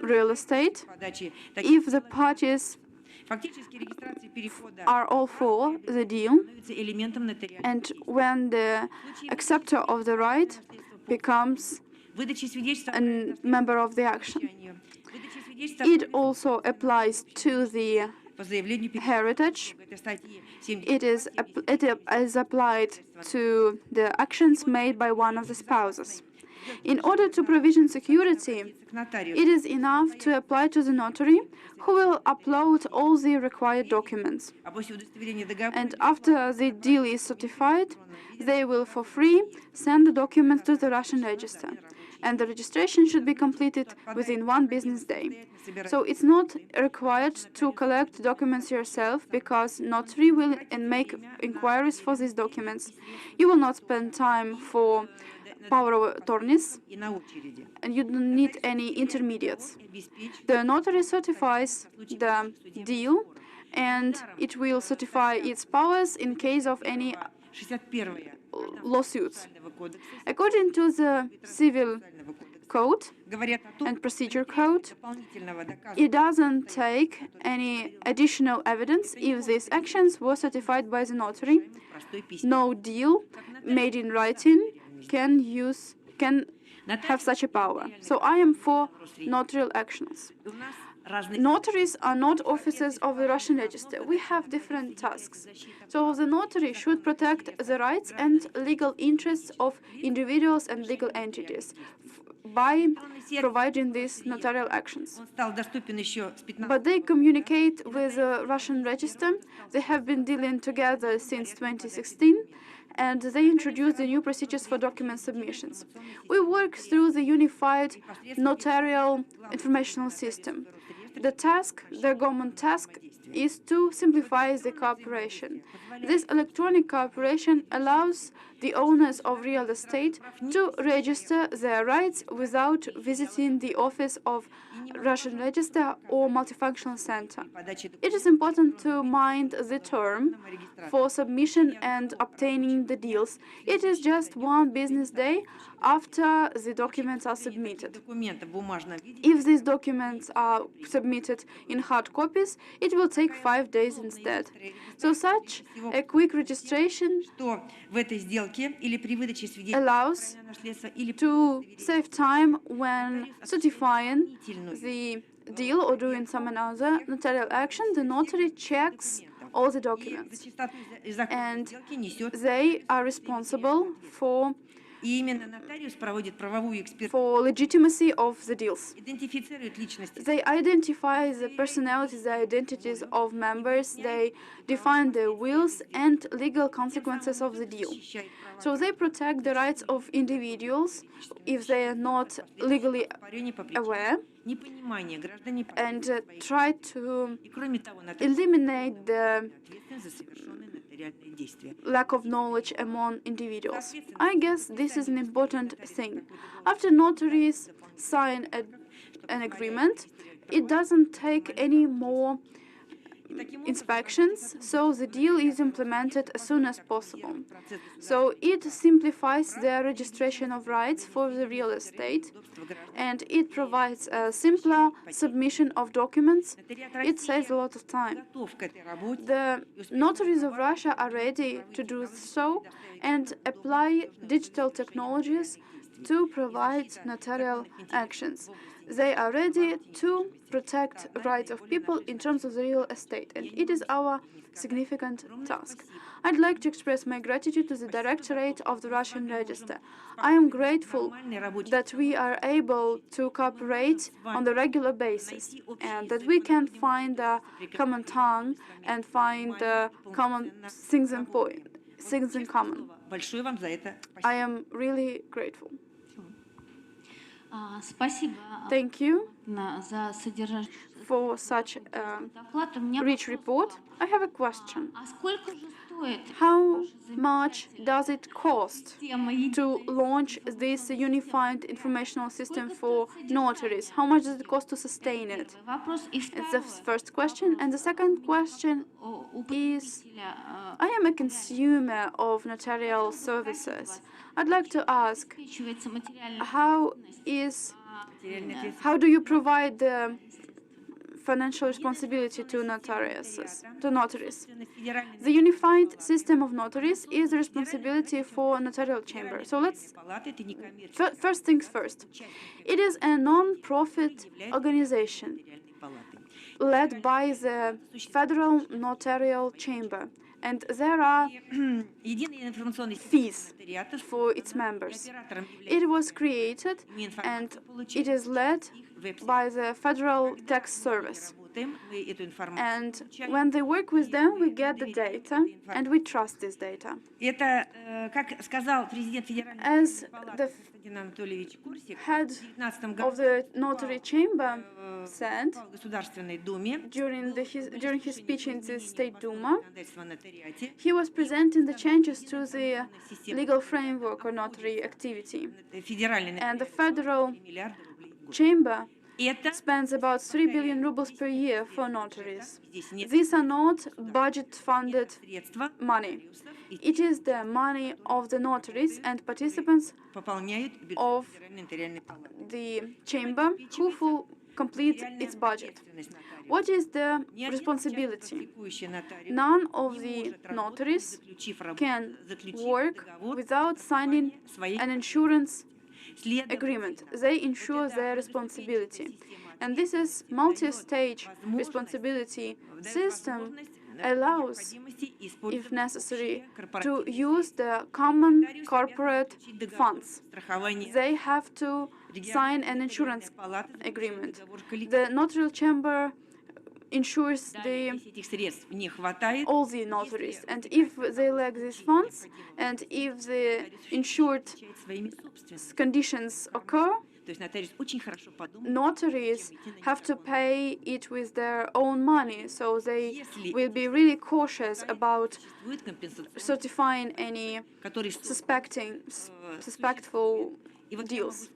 real estate. If the parties are all for the deal, and when the acceptor of the right becomes a member of the action. It also applies to the heritage. It is applied to the actions made by one of the spouses. In order to provision security, it is enough to apply to the notary, who will upload all the required documents. And after the deal is certified, they will for free send the documents to the Russian register. and the registration should be completed within 1 business day. So it's not required to collect documents yourself, because notary will make inquiries for these documents. You will not spend time for power of attorneys, and you don't need any intermediates. The notary certifies the deal, and it will certify its powers in case of any lawsuits. According to the Civil Code and Procedure Code, it doesn't take any additional evidence if these actions were certified by the notary. No deal made in writing can have such a power. So I am for notarial actions. Notaries are not officers of the Russian register. We have different tasks. So the notary should protect the rights and legal interests of individuals and legal entities by providing these notarial actions. But they communicate with the Russian register. They have been dealing together since 2016, and they introduced the new procedures for document submissions. We work through the unified notarial informational system. The government task, is to simplify the cooperation. This electronic cooperation allows the owners of real estate to register their rights without visiting the office of Russian Register or Multifunctional Center. It is important to mind the term for submission and obtaining the deals. It is just 1 business day after the documents are submitted. If these documents are submitted in hard copies, it will take 5 days instead. So such a quick registration allows to save time when certifying the deal or doing some another notarial action. The notary checks all the documents, and they are responsible for legitimacy of the deals. They identify the personalities, the identities of members, they define the wills and legal consequences of the deal. So they protect the rights of individuals if they are not legally aware, and try to eliminate the lack of knowledge among individuals. I guess this is an important thing. After notaries sign an agreement, it doesn't take any more inspections, so the deal is implemented as soon as possible. So it simplifies the registration of rights for the real estate, and it provides a simpler submission of documents. It saves a lot of time. The notaries of Russia are ready to do so and apply digital technologies to provide notarial actions. They are ready to protect rights of people in terms of the real estate, and it is our significant task. I'd like to express my gratitude to the Directorate of the Russian Register. I am grateful that we are able to cooperate on a regular basis, and that we can find a common tongue and find common things in common. I am really grateful. Thank you for such a rich report. I have a question. How much does it cost to launch this unified informational system for notaries? How much does it cost to sustain it? It's the first question. And the second question is, I am a consumer of notarial services. I'd like to ask, how do you provide the financial responsibility to notaries? The unified system of notaries is the responsibility for notarial chamber. So let's first things first. It is a non-profit organization led by the Federal Notarial Chamber, and there are fees for its members. It was created and it is led by the Federal Tax Service. And when they work with them, we get the data, and we trust this data. Это, как сказал президент Федеральной As палаты the Константин Анатольевич Курсик, head в 2019 of году the Notary Chamber said в Государственной Думе during his speech in the State Duma, законодательства о нотариате, he was presenting the changes to the legal framework of notary activity. федеральный And the нотариат Federal миллиарда рублей в год. Chamber Это spends about 3 billion rubles per year for notaries. здесь нет These are not budget-funded средства, money. It is the money of the notaries and participants пополняют бюджет of Федеральной нотариальной палаты. the chamber who complete its budget. What is the responsibility? None of the notaries can work without signing an insurance agreement. They ensure their responsibility. And this is multi-stage responsibility system allows, if necessary, to use the common corporate funds. They have to sign an insurance agreement. The notarial chamber ensures all the notaries, and if they lack these funds, and if the insured conditions occur, notaries have to pay it with their own money, so they will be really cautious about certifying any suspectful deals.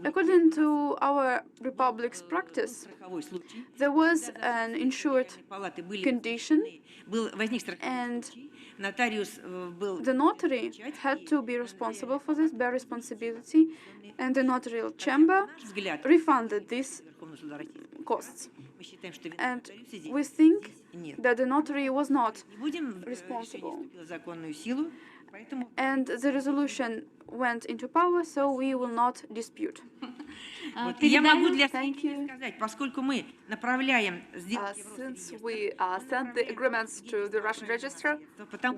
According to our republic's practice, there was an insured condition, and the notary had to be responsible for this, bear responsibility, and the notarial chamber refunded these costs. And we think that the notary was not responsible. And the resolution went into power, so we will not dispute. Я могу для Thank you. сказать, поскольку мы направляем Since we send the agreements to the Russian register,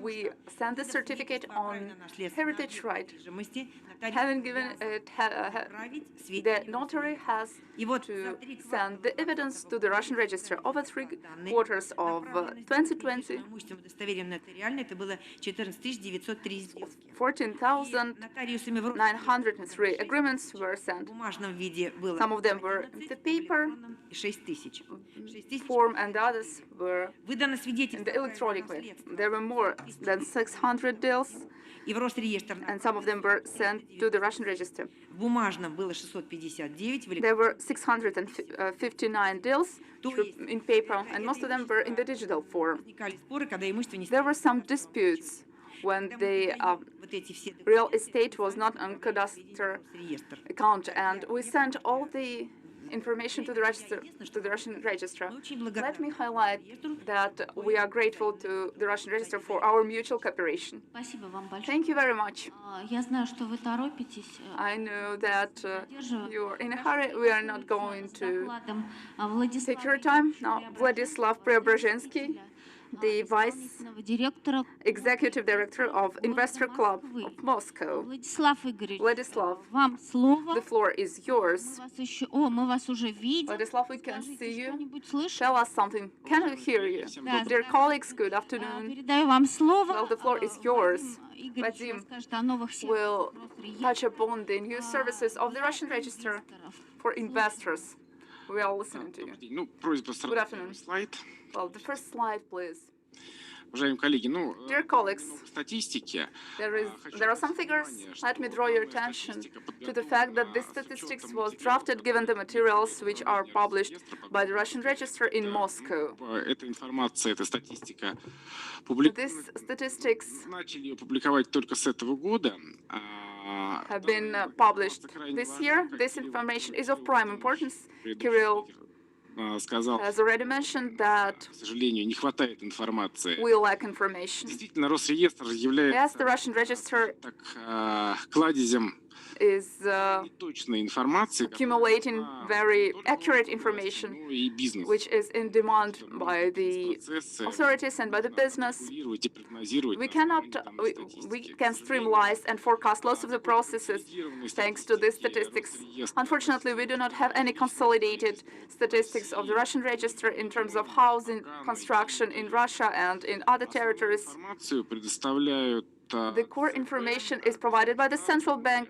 we send the certificate on heritage right. Having given it, the notary has to send the evidence to the Russian register. Over 3 quarters of 2020, 14,903 agreements were sent. Some of them were in the paper form, and others were in the electronic way. There were more than 600 deals, and some of them were sent to the Russian register. There were 659 deals in paper, and most of them were in the digital form. There were some disputes when the real estate was not on cadastre account, and we sent all the information to the register, to the Russian register. Let me highlight that we are grateful to the Russian register for our mutual cooperation. Спасибо вам большое. Thank you very much. Я знаю, что вы торопитесь. I know that you're in a hurry. We are not going to take your time. Now, Vladislav Preobrazhensky, the Vice директора Executive Director of Investor Club of Moscow. Владислав Игоревич, Vladislav, вам слово. the floor is yours. Мы вас уже видим. Vladislav, we can see you. Что-нибудь слышим? Tell us something. Can we hear you? Dear colleagues, good afternoon. Передаю вам слово. Well, the floor is yours. Игорь Vadim расскажет о новых will сервисах touch upon the new services of the Russian register for investors. We are listening to you. Ну, просьба Good afternoon. слайд. Well, the first slide, please. Уважаемые коллеги, Dear colleagues, статистики. there are some figures. Let me draw your attention to the fact that this statistics was drafted given the materials which are published by the Russian register in Moscow. Эта информация, эта статистика These statistics начали ее публиковать только с этого года. have been published this year. This information is of prime importance. Kirill Сказал, has already mentioned that к сожалению, не хватает информации. we lack information. Действительно, Росреестр Yes, является the Russian register так, кладезем is неточной информации, accumulating very accurate information, ну и бизнес. which is in demand by the Процессы authorities and by the business. контролировать и прогнозировать We на cannot, основании данной we статистики. can К сожалению, streamline and forecast lots of the processes thanks to these statistics. Росреестра Unfortunately, we do not have any consolidated statistics of the Russian register in terms of housing construction in Russia and in other territories. информацию предоставляют The core information is provided by the central bank,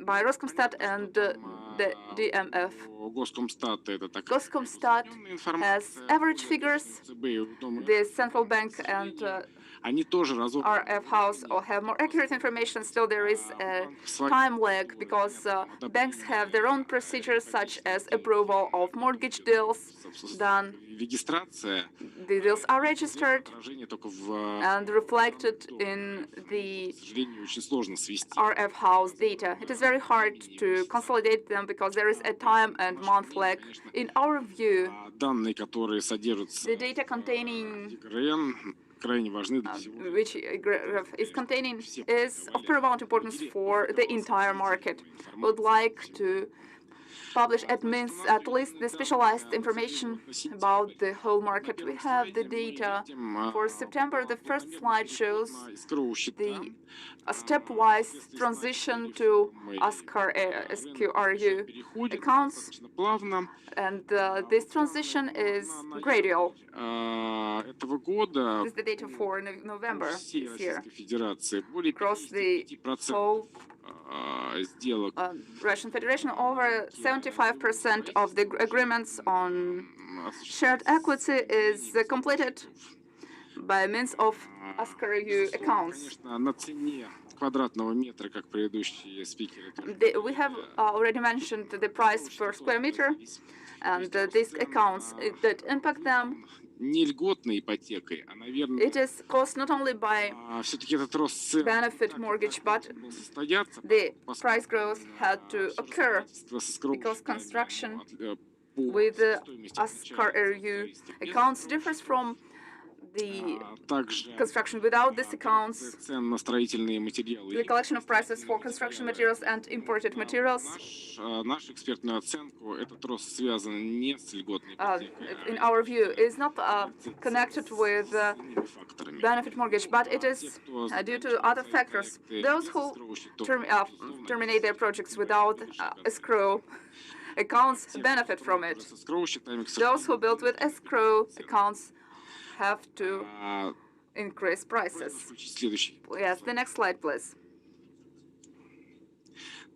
by Roskomstat and the DMF. Госкомстат это так Goskомstat has average figures. ЦБ и Думаю, The central bank and они тоже разобраны. RF house or have more accurate information. Still, there is a time lag because banks have their own procedures, such as approval of mortgage deals done. Регистрация The deals are registered отражение только в, and reflected in the к сожалению, очень сложно свести. RF house data. It is very hard to consolidate them because there is a time and month lag. In our view, Данные, которые содержатся the data containing ГРН, крайне важны для всего. which graph is containing is of paramount importance for the entire market. Would like to publish at least the specialized information about the whole market. We have the data for September. The first slide shows the stepwise transition to SQRU accounts, Плавно and this transition is gradual. этого года This is the data for November всей this year. Российской Федерации более Across the 55% whole сделок Russian Federation, over 75% of the agreements on shared equity is completed by means of SQRU accounts. Конечно, на цене квадратного метра, как предыдущие спикеры. We have already mentioned the price per square meter, and these accounts that impact them. Не льготной ипотекой, а, наверное, It is caused not only by все-таки этот рост цен benefit mortgage, but должен состояться, the price growth had to occur because because construction with the SQRU accounts differs from the также construction without these accounts. цен на строительные материалы. The collection of prices for construction materials and imported materials. Нашу экспертную оценку этот рост связан не с льготной In our view, is not connected with факторами. benefit mortgage, but it is due to other factors. Those who terminate their projects without escrow accounts benefit from it. Those who build with escrow accounts have to increase prices. Следующий. Yes, the next slide, please.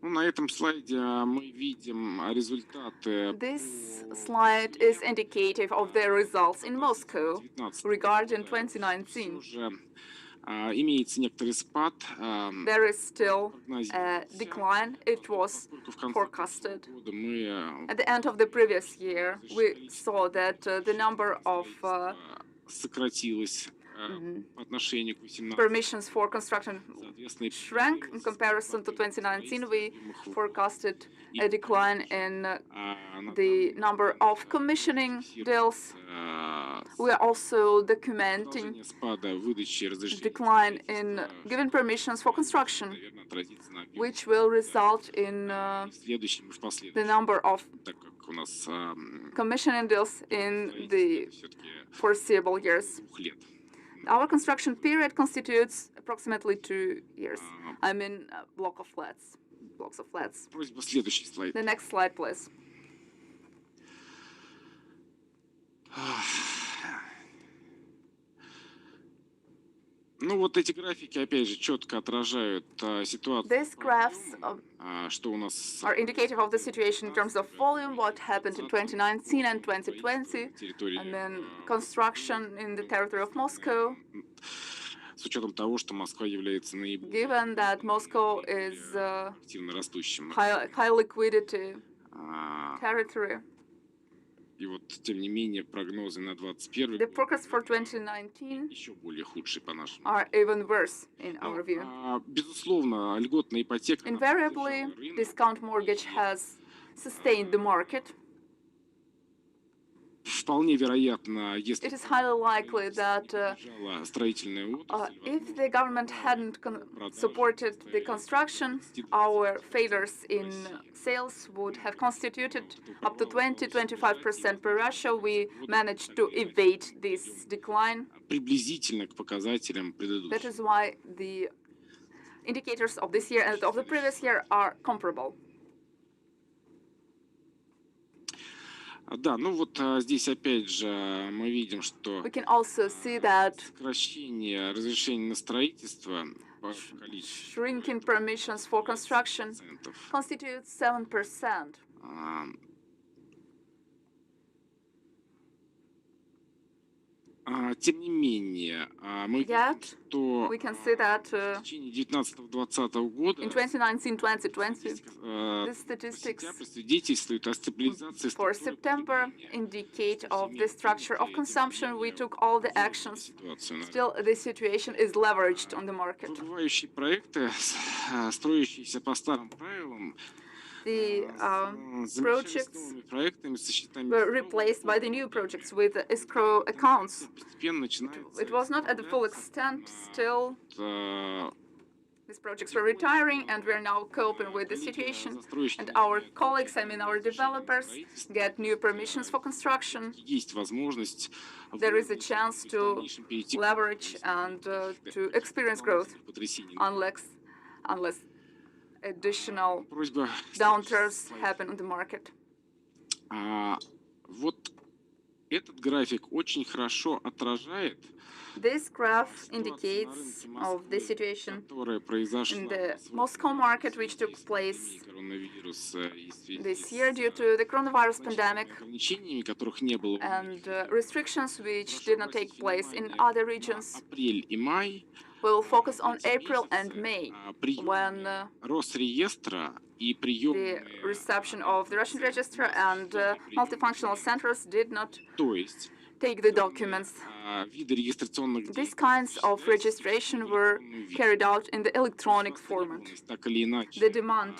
Ну, на этом слайде мы видим результаты This slide is indicative of the results in Moscow regarding 2019. уже имеется некоторый спад. There is still a decline. It was forecasted. Мы At the end of the previous year, we saw that the number of сократилось по отношению к 2018. permissions for construction Соответственно, shrank in comparison to 2019. We forecasted a decline in the number of commissioning deals. We are also documenting спада выдачи разрешений, decline in given permissions for construction, наверное, отразится на объеме. which will result in Следующим и в the последующем, number of так как у нас commissioning deals in the все-таки foreseeable years. 2 лет. Our construction period constitutes approximately 2 years. I mean, blocks of flats. Просьба следующий слайд. The next slide, please. Ну вот эти графики, опять же, четко отражают ситуацию, These graphs что у нас are indicative of the situation in terms of volume, what happened in 2019 and 2020. территории, I mean, construction in the territory of Moscow, с учетом того, что Москва является наиболее given that Moscow is активно растущим. high liquidity territory. И вот, тем не менее, прогнозы на 2021 The forecast for 2019 еще более худшие по нашему. are even worse in our view. Безусловно, льготная ипотека Invariably, discount mortgage has sustained the market. вполне вероятно, если It is highly likely that поддержала строительная отрасль, if the government hadn't supported the construction, our failures in sales would have constituted up to 20-25% per Russia. We managed to evade this decline. приблизительно к показателям That предыдущих. is why the indicators of this year and of the previous year are comparable. Да, ну вот здесь опять же мы видим, что We can also see that сокращение разрешений на строительство по количеству shrinking permissions for construction процентов. constitutes 7%. Тем не менее, мы видим, Yet, что we can see that в течение 19-20 года in 2019-2020, по the statistics сентябрь свидетельствуют о стабилизации for структуры September потребления. indicate of the structure of consumption. We took all the actions. Ситуацию на Still, the situation is leveraged on the market. Бывающие проекты, строящиеся по старым правилам, The заменяли projects новыми проектами со счетами were replaced by the new projects with escrow accounts. постепенно начинается It was not at the full extent. Still, э, these projects were retiring, and we're now coping with the situation. And our colleagues, I mean our developers, get new permissions for construction. есть возможность There is a chance в to дальнейшем перейти к leverage and to experience growth, потрясениям. unless additional Просьба downturns happen on the market. Вот этот график очень хорошо отражает This graph ситуацию на indicates рынке of the Москвы, situation которая произошла in the с Moscow market, which took place коронавируса и в связи this с year due to the coronavirus pandemic ограничениями, которых не было and restrictions which did not take place in other regions. апрель и май. We will focus on April and May, when Росреестра и the приемные, reception of the Russian register and multifunctional centers did not то есть take the documents. виды регистрационных These kinds of registration were carried out in the electronic format. так или иначе The demand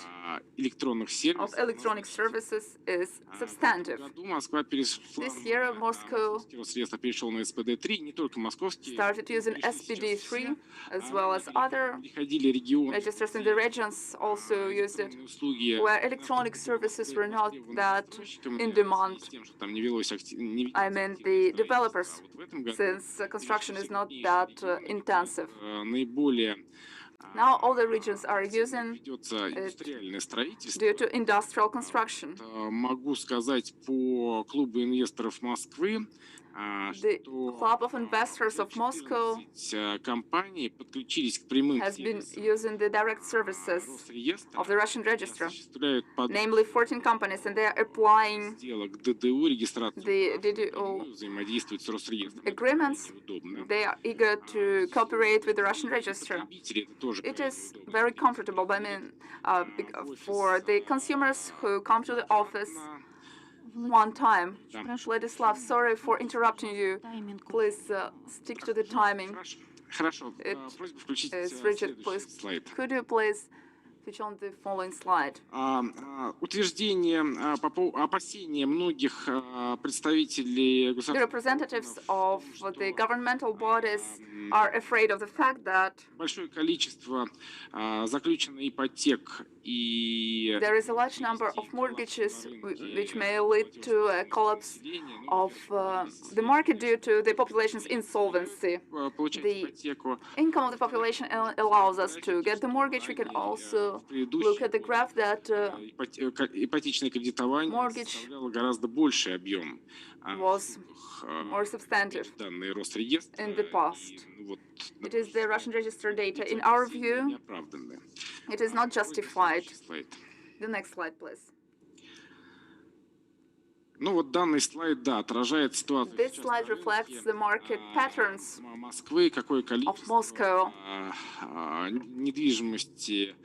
электронных of сервисов. electronic services is substantive. В году Москва перешла, This year, Moscow Росреестр перешел на СПД-3, не только московские. started using SPD3 as well as other Приходили регионы, registers in the regions also used it, услуги where electronic services were not that in demand. с тем, что там не велось не I mean the developers, в этом году since construction is not that intensive. наиболее Now all the regions are using ведется индустриальное строительство. due to industrial construction. Могу сказать по клубу инвесторов Москвы, The что Club of Investors of Moscow 14 компаний подключились к прямым has been сервисам using the direct services Росреестра, of the Russian register, осуществляют namely 14 companies, and they are applying сделок ДДУ, регистрацию the DDO взаимодействуют с Росреестром. agreements. Удобно. They are eager to cooperate with the Russian register. Потребители это тоже It is удобно. very comfortable, I mean, for the consumers who come to the office one time. Vladislav, sorry for interrupting you. Тайминг. Please stick to the timing. Хорошо. It Просьба включить is rigid, следующий please. слайд. Could you please switch on the following slide? Утверждение, опасения многих представителей The государственных representatives of the governmental bodies are afraid of the fact that большое количество заключенных ипотек и there is a large number of mortgages which may lead to a collapse of the market due to the population's insolvency. получать the ипотеку. Income of the population allows us to get the mortgage. We can also look at the graph that Ипотечное кредитование mortgage составляло гораздо больший объем. was more substantive Данные Росреестра. in the past. И, ну, вот, It is the Russian register data. In our view, неоправданные. it is not justified. Слайд. The next slide, please. Ну вот данный слайд, да, отражает ситуацию This сейчас slide на рынке, reflects the market patterns Москвы, какое of количество Moscow. недвижимости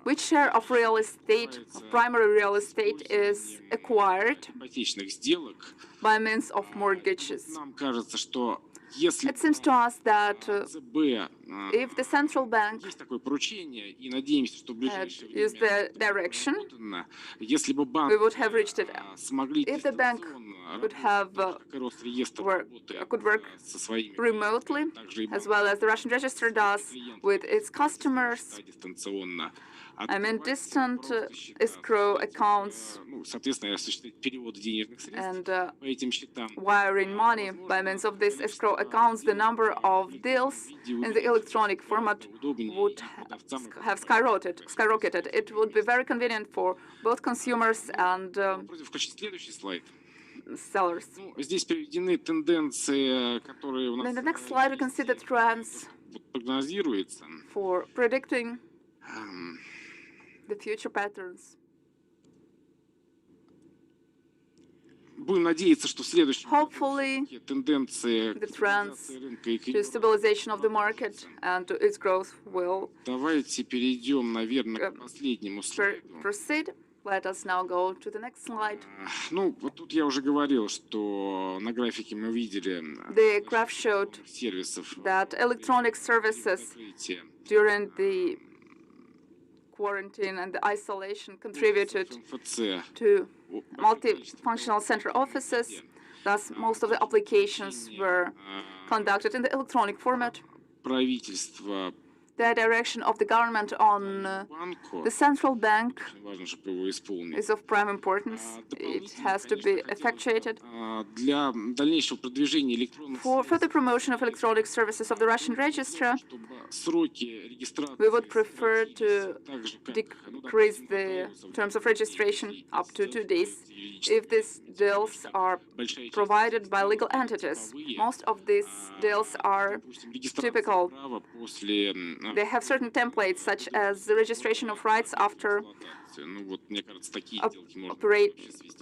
Which share of real estate, of primary real estate, is acquired ипотечных сделок. by means of mortgages. Нам кажется, что Если It seems to us that ЦБ if the central bank есть такое поручение, и надеемся, что в had ближайшее used время the direction, разработано, если бы we банки would have reached it. смогли If the bank дистанционно could работать, have так как и Росреестр работает could work со своими remotely, клиентами, также и as банки well as the Russian register does клиентов with its customers. дистанционно. I mean, Открывать distant просто счета, escrow осуществлять, accounts ну, соответственно, осуществлять перевод денежных средств and по этим счетам. wiring money by means of these escrow accounts, the number of deals in the electronic format would have skyrocketed. It would be very convenient for both consumers and Включить следующий слайд. sellers. Ну, здесь приведены тенденции, которые у нас In the next slide, we can see the trends прогнозируется. for predicting the future patterns. Будем надеяться, что в следующем Hopefully, году тенденции the trends стабилизации рынка и to stabilization of the market and to its growth will Давайте перейдем, наверное, к последнему слайду. proceed. Let us now go to the next slide. Ну, вот тут я уже говорил, что на графике мы видели The graph showed сервисов that electronic services закрытия. during the quarantine and the isolation contributed МФЦ. to multifunctional center offices. Thus, most of the applications were conducted in the electronic format. Правительство The direction of the government on банку, the central bank очень важно, чтобы его исполнить. is of prime importance. It has to be effectuated. Для дальнейшего продвижения электронных For further средств, promotion of electronic services of the Russian register, чтобы сроки регистрации we would prefer to так же, как, decrease the terms of registration up to 2 days if these deals are provided by legal entities. Most of these deals are typical. после They have certain templates, such as the registration of rights after ну вот, мне кажется, такие сделки можно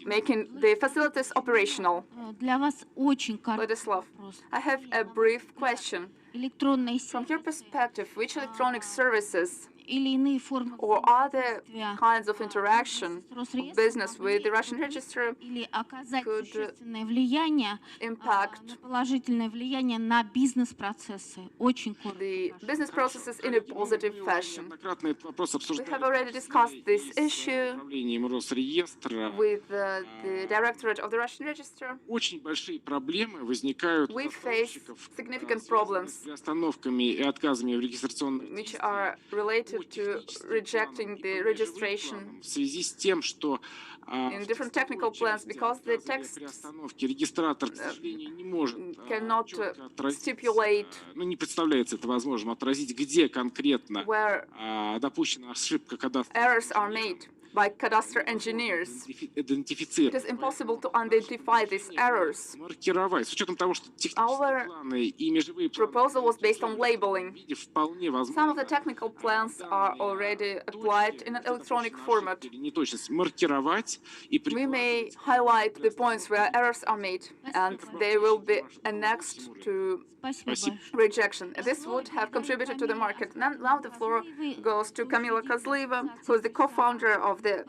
making the facilities operational. Для вас очень короткий Vladislav, вопрос. I have a brief question. Электронные From сети your perspective, which electronic services или иные формы or other kinds of interaction of business with the Russian register или оказать could существенное влияние, impact на положительное влияние на бизнес-процессы? Очень коротко. the business processes in a positive fashion? Неоднократно этот вопрос We обсуждали have already discussed this issue управлением Росреестра. with the directorate of the Russian register. Очень большие проблемы возникают у We face застройщиков, significant связанные problems с приостановками и отказами в регистрационных which действиях are related to rejecting the registration в связи с тем, что in different technical plans because the text приостановки регистратор, к сожалению, не может cannot четко отразить, stipulate ну, не представляется это возможным, отразить, где конкретно where допущена ошибка, когда errors are made by cadastral engineers. It идентифицировать, is impossible to identify these errors. маркировать, с учетом того, что технические планы и межевые планы Proposal was based on labeling. вполне Some of the возможно technical plans are already applied in an electronic format. неточность маркировать и We may highlight the points where errors are made, and they will be annexed to Спасибо большое. rejection. This would have contributed to the market. Now the floor goes to Kamila Kozleva, who is the co-founder of the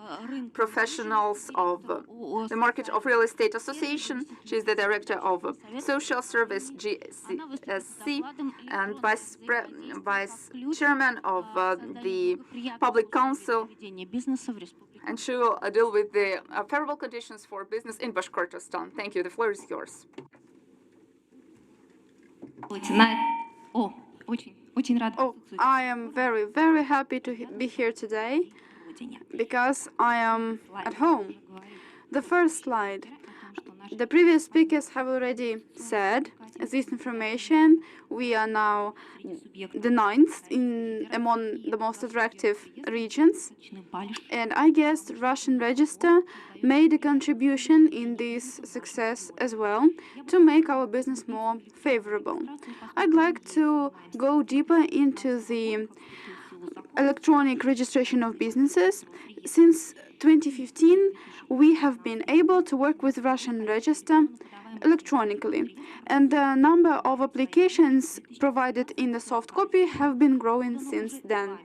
professionals of the Market of Real Estate Association. She is the director of Social Service GSC and vice chairman of the Public Council. Бизнеса в республике. And she will deal with the favorable conditions for business in Bashkortostan. Thank you. The floor is yours. Очень рада Oh, I am very, very happy to be here today because I am at home. The first slide. The previous speakers have already said this information. We are now the 9th among the most attractive regions. And I guess the Russian Register made a contribution in this success as well to make our business more favorable. I'd like to go deeper into the electronic registration of businesses. Since 2015, we have been able to work with Russian Register electronically, and the number of applications provided in the soft copy have been growing since then.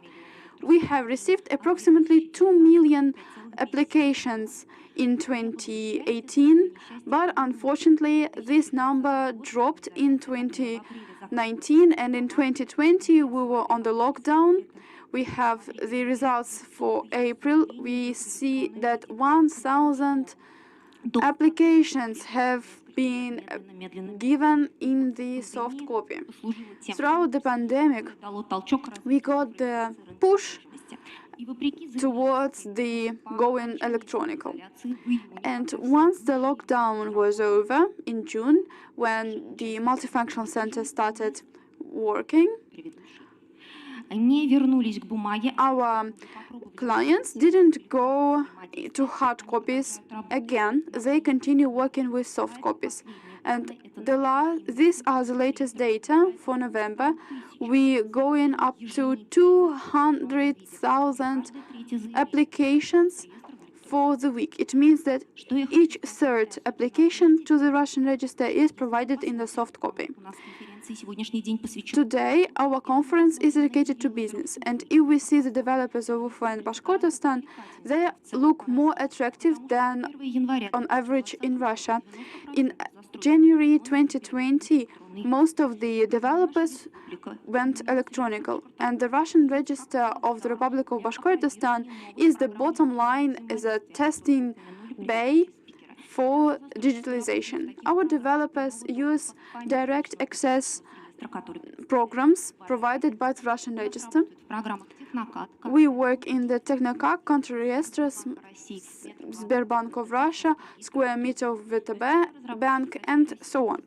we have received approximately 2 million applications in 2018, but unfortunately this number dropped in 2019, and in 2020 we were on the lockdown. We have the results for April. We see that 1,000 applications have been given in the soft copy. Throughout the pandemic, we got the push towards the going electronical. And once the lockdown was over in June, when the multifunctional center started working, our clients didn't go to hard copies again. They continue working with soft copies. And these are the latest data for November. We're going up to 200,000 applications for the week. It means that each third application to the Russian register is provided in the soft copy. Today, our conference is dedicated to business, and if we see the developers of Ufa and Bashkortostan, they look more attractive than on average in Russia. In January 2020, most of the developers went electronical, and the Russian register of the Republic of Bashkortostan is the bottom line as a testing bay for digitalization. Our developers use direct access programs provided by the Russian register. We work in the Technokak, Contra-Reestras, Sberbank of Russia, Square Meter of VTB Bank, and so on.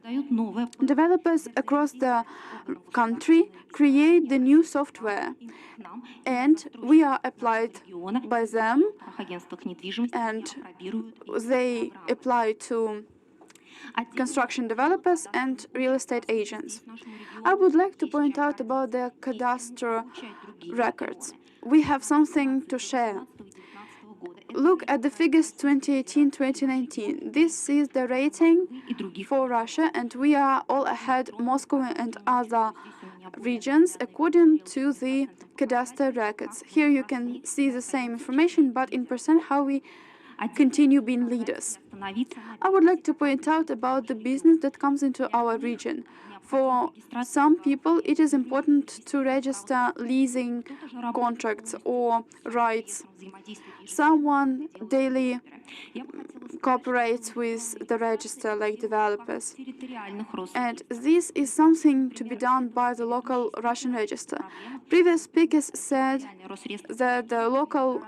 Developers across the country create the new software, and we are applied by them, and they apply to construction developers and real estate agents. I would like to point out about the cadastral records. We have something to share. Look at the figures 2018-2019. This is the rating for Russia, and we are all ahead Moscow and other regions according to the cadastral records. Here you can see the same information, but in percent how we continue being leaders. I would like to point out about the business that comes into our region. For some people, it is important to register leasing contracts or rights. Someone daily cooperates with the register, like developers. And this is something to be done by the local Russian register. Previous speakers said that the local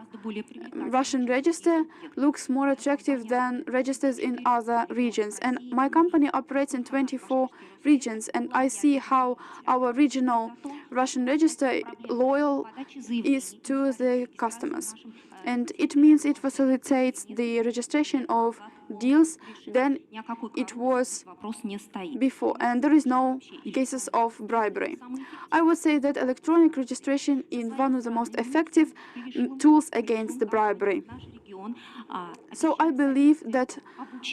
Russian register looks more attractive than registers in other regions. And my company operates in 24 regions, and I see how our regional Russian register loyal is to the customers. And it means it facilitates the registration of deals than it was before, and there is no cases of bribery. I would say that electronic registration is one of the most effective tools against the bribery. So I believe that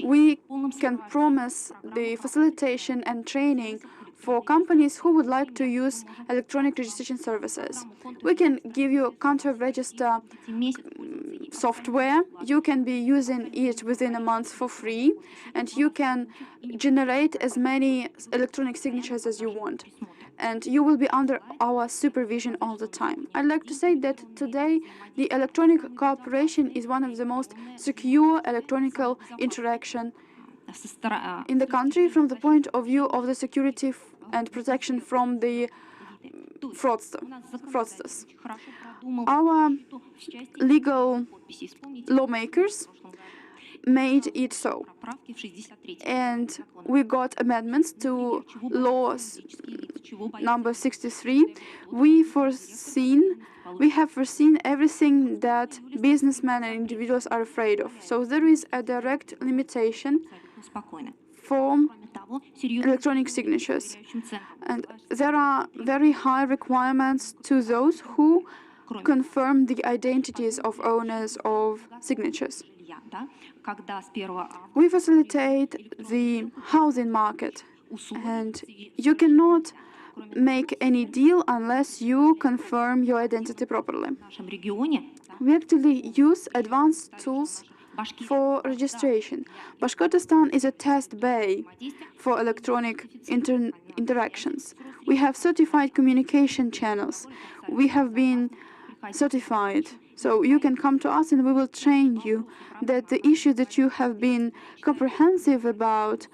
we can promise the facilitation and training for companies who would like to use electronic registration services. We can give you counter-register software. You can be using it within a month for free, and you can generate as many electronic signatures as you want. And you will be under our supervision all the time. I'd like to say that today the electronic cooperation is one of the most secure electronic interaction in the country from the point of view of the security and protection from the fraudsters. Our legal lawmakers made it so, and we got amendments to law number 63. We have foreseen everything that businessmen and individuals are afraid of. So there is a direct limitation for electronic signatures, and there are very high requirements to those who confirm the identities of owners of signatures. We facilitate the housing market, and you cannot make any deal unless you confirm your identity properly. В нашем регионе We actively use advanced tools for registration. Bashkortostan is a test bay for electronic interactions. We have certified communication channels. We have been certified. So you can come to us and we will train you that the issue that you have been comprehensive about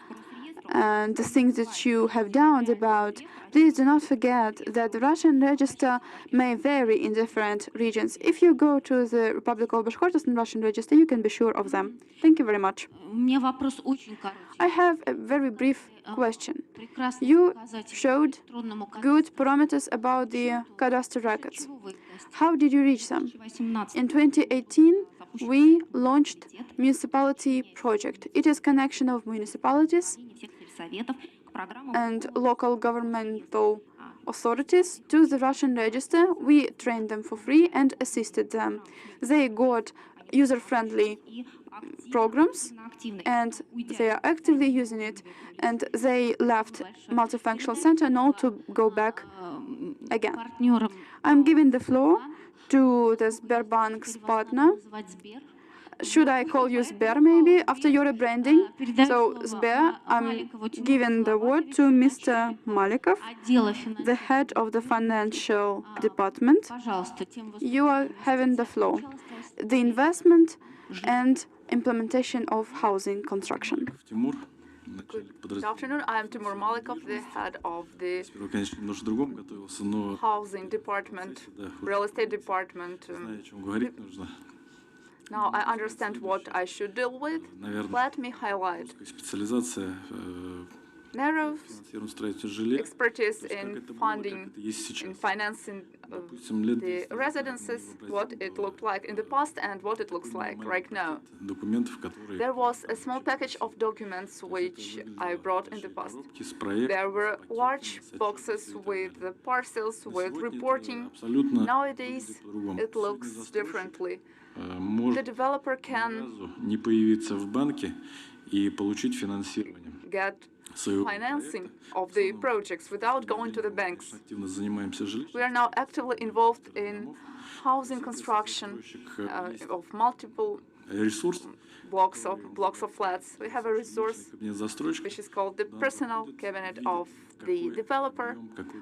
and the things that you have doubts about, please do not forget that the Russian register may vary in different regions. If you go to the Republic of Bashkortostan Russian register, you can be sure of them. Thank you very much. у меня вопрос очень короткий. I have a very brief question. Прекрасный You показатель showed по электронному good parameters about the cadastral records. чего вы их достигли? How did you reach them? В 2018 In 2018, we launched municipality project. It is connection of municipalities всех сельсоветов к программам and local governmental authorities to the Russian register. We trained them for free and assisted them. They got user-friendly и programs активно and they are actively using it, and they left multifunctional center not to go back again. партнерам I'm giving the floor to the Sberbank's partner. называть Сбер. Should I call you Sber maybe after your rebranding? So Sber, I'm giving the word to Mr. Malikov, Отдела финансов. the head of the financial department. Пожалуйста, тем вы You are having the floor. The investment and implementation of housing construction. Тимур, начальник Good подразделения. afternoon. I am Timur Malikov, the head of the Сперва, конечно, немножко другому готовился, но housing department, real estate department. знаю, о чем говорить нужно. Now I understand what I should deal with. Наверное, Let me highlight такая специализация narrow финансирования строительства жилья. expertise То есть как in это было, funding, как это есть in сейчас. financing Допустим, лет the 10 назад residences, мы what it looked like in the past and what it looks like right now. документов, которые There was a small package of documents which I brought in the past. коробки с проектом, There were large boxes with the parcels, with reporting. абсолютно Nowadays, выглядит по-другому. it Сегодня looks застройщик, differently. The может developer ни can разу не появиться в банке и получить финансирование get своего financing проекта. of the projects without going to the banks. Активно занимаемся жилищем. We are now actively involved in housing construction of multiple Ресурс, blocks of flats. We have a resource кабинет застройщика, which is called the personal cabinet of the developer,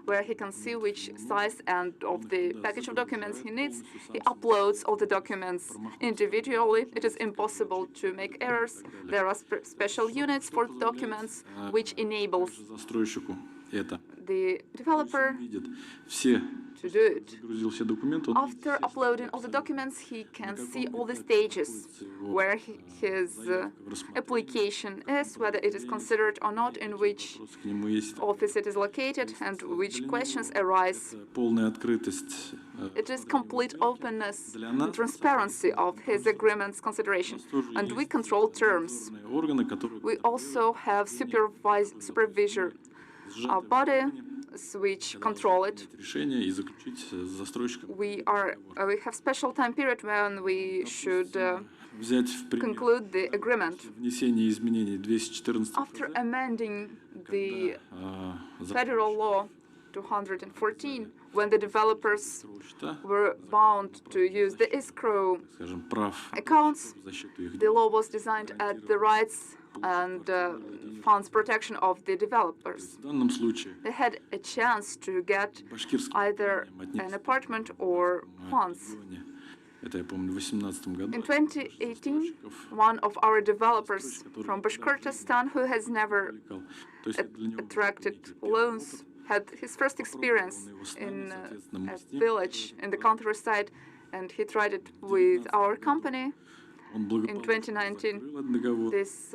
where he can see which size and of the package of documents he needs. He uploads all the documents individually. It is impossible to make errors. There are special units for documents which enables застройщику это the developer видит все, to do it. загрузил все документы, он видит After uploading all the documents, he can see all the stages where his application is, whether it is considered or not, in which вопрос к нему есть. office it is located, and which questions arise. Полная открытость. It is complete openness and transparency of his agreement's consideration, and we control terms. Органы, которые We also have supervisor body which control it. принять решение и заключить с застройщиком. We have special time period when we should Взять в пример conclude the agreement. внесение изменений 214 After amending the federal law 214, when the developers were bound to use the escrow скажем, прав accounts, в защиту их the law was designed at the rights and funds protection of the developers. В данном случае They had a chance to get башкирский either an apartment or funds. это я помню в 2018 году. In 2018, one of our developers from Bashkortostan, who has never То есть для него attracted loans, had his first experience in a village in the countryside, and he tried it with our company. он In 2019, закрыл этот договор. this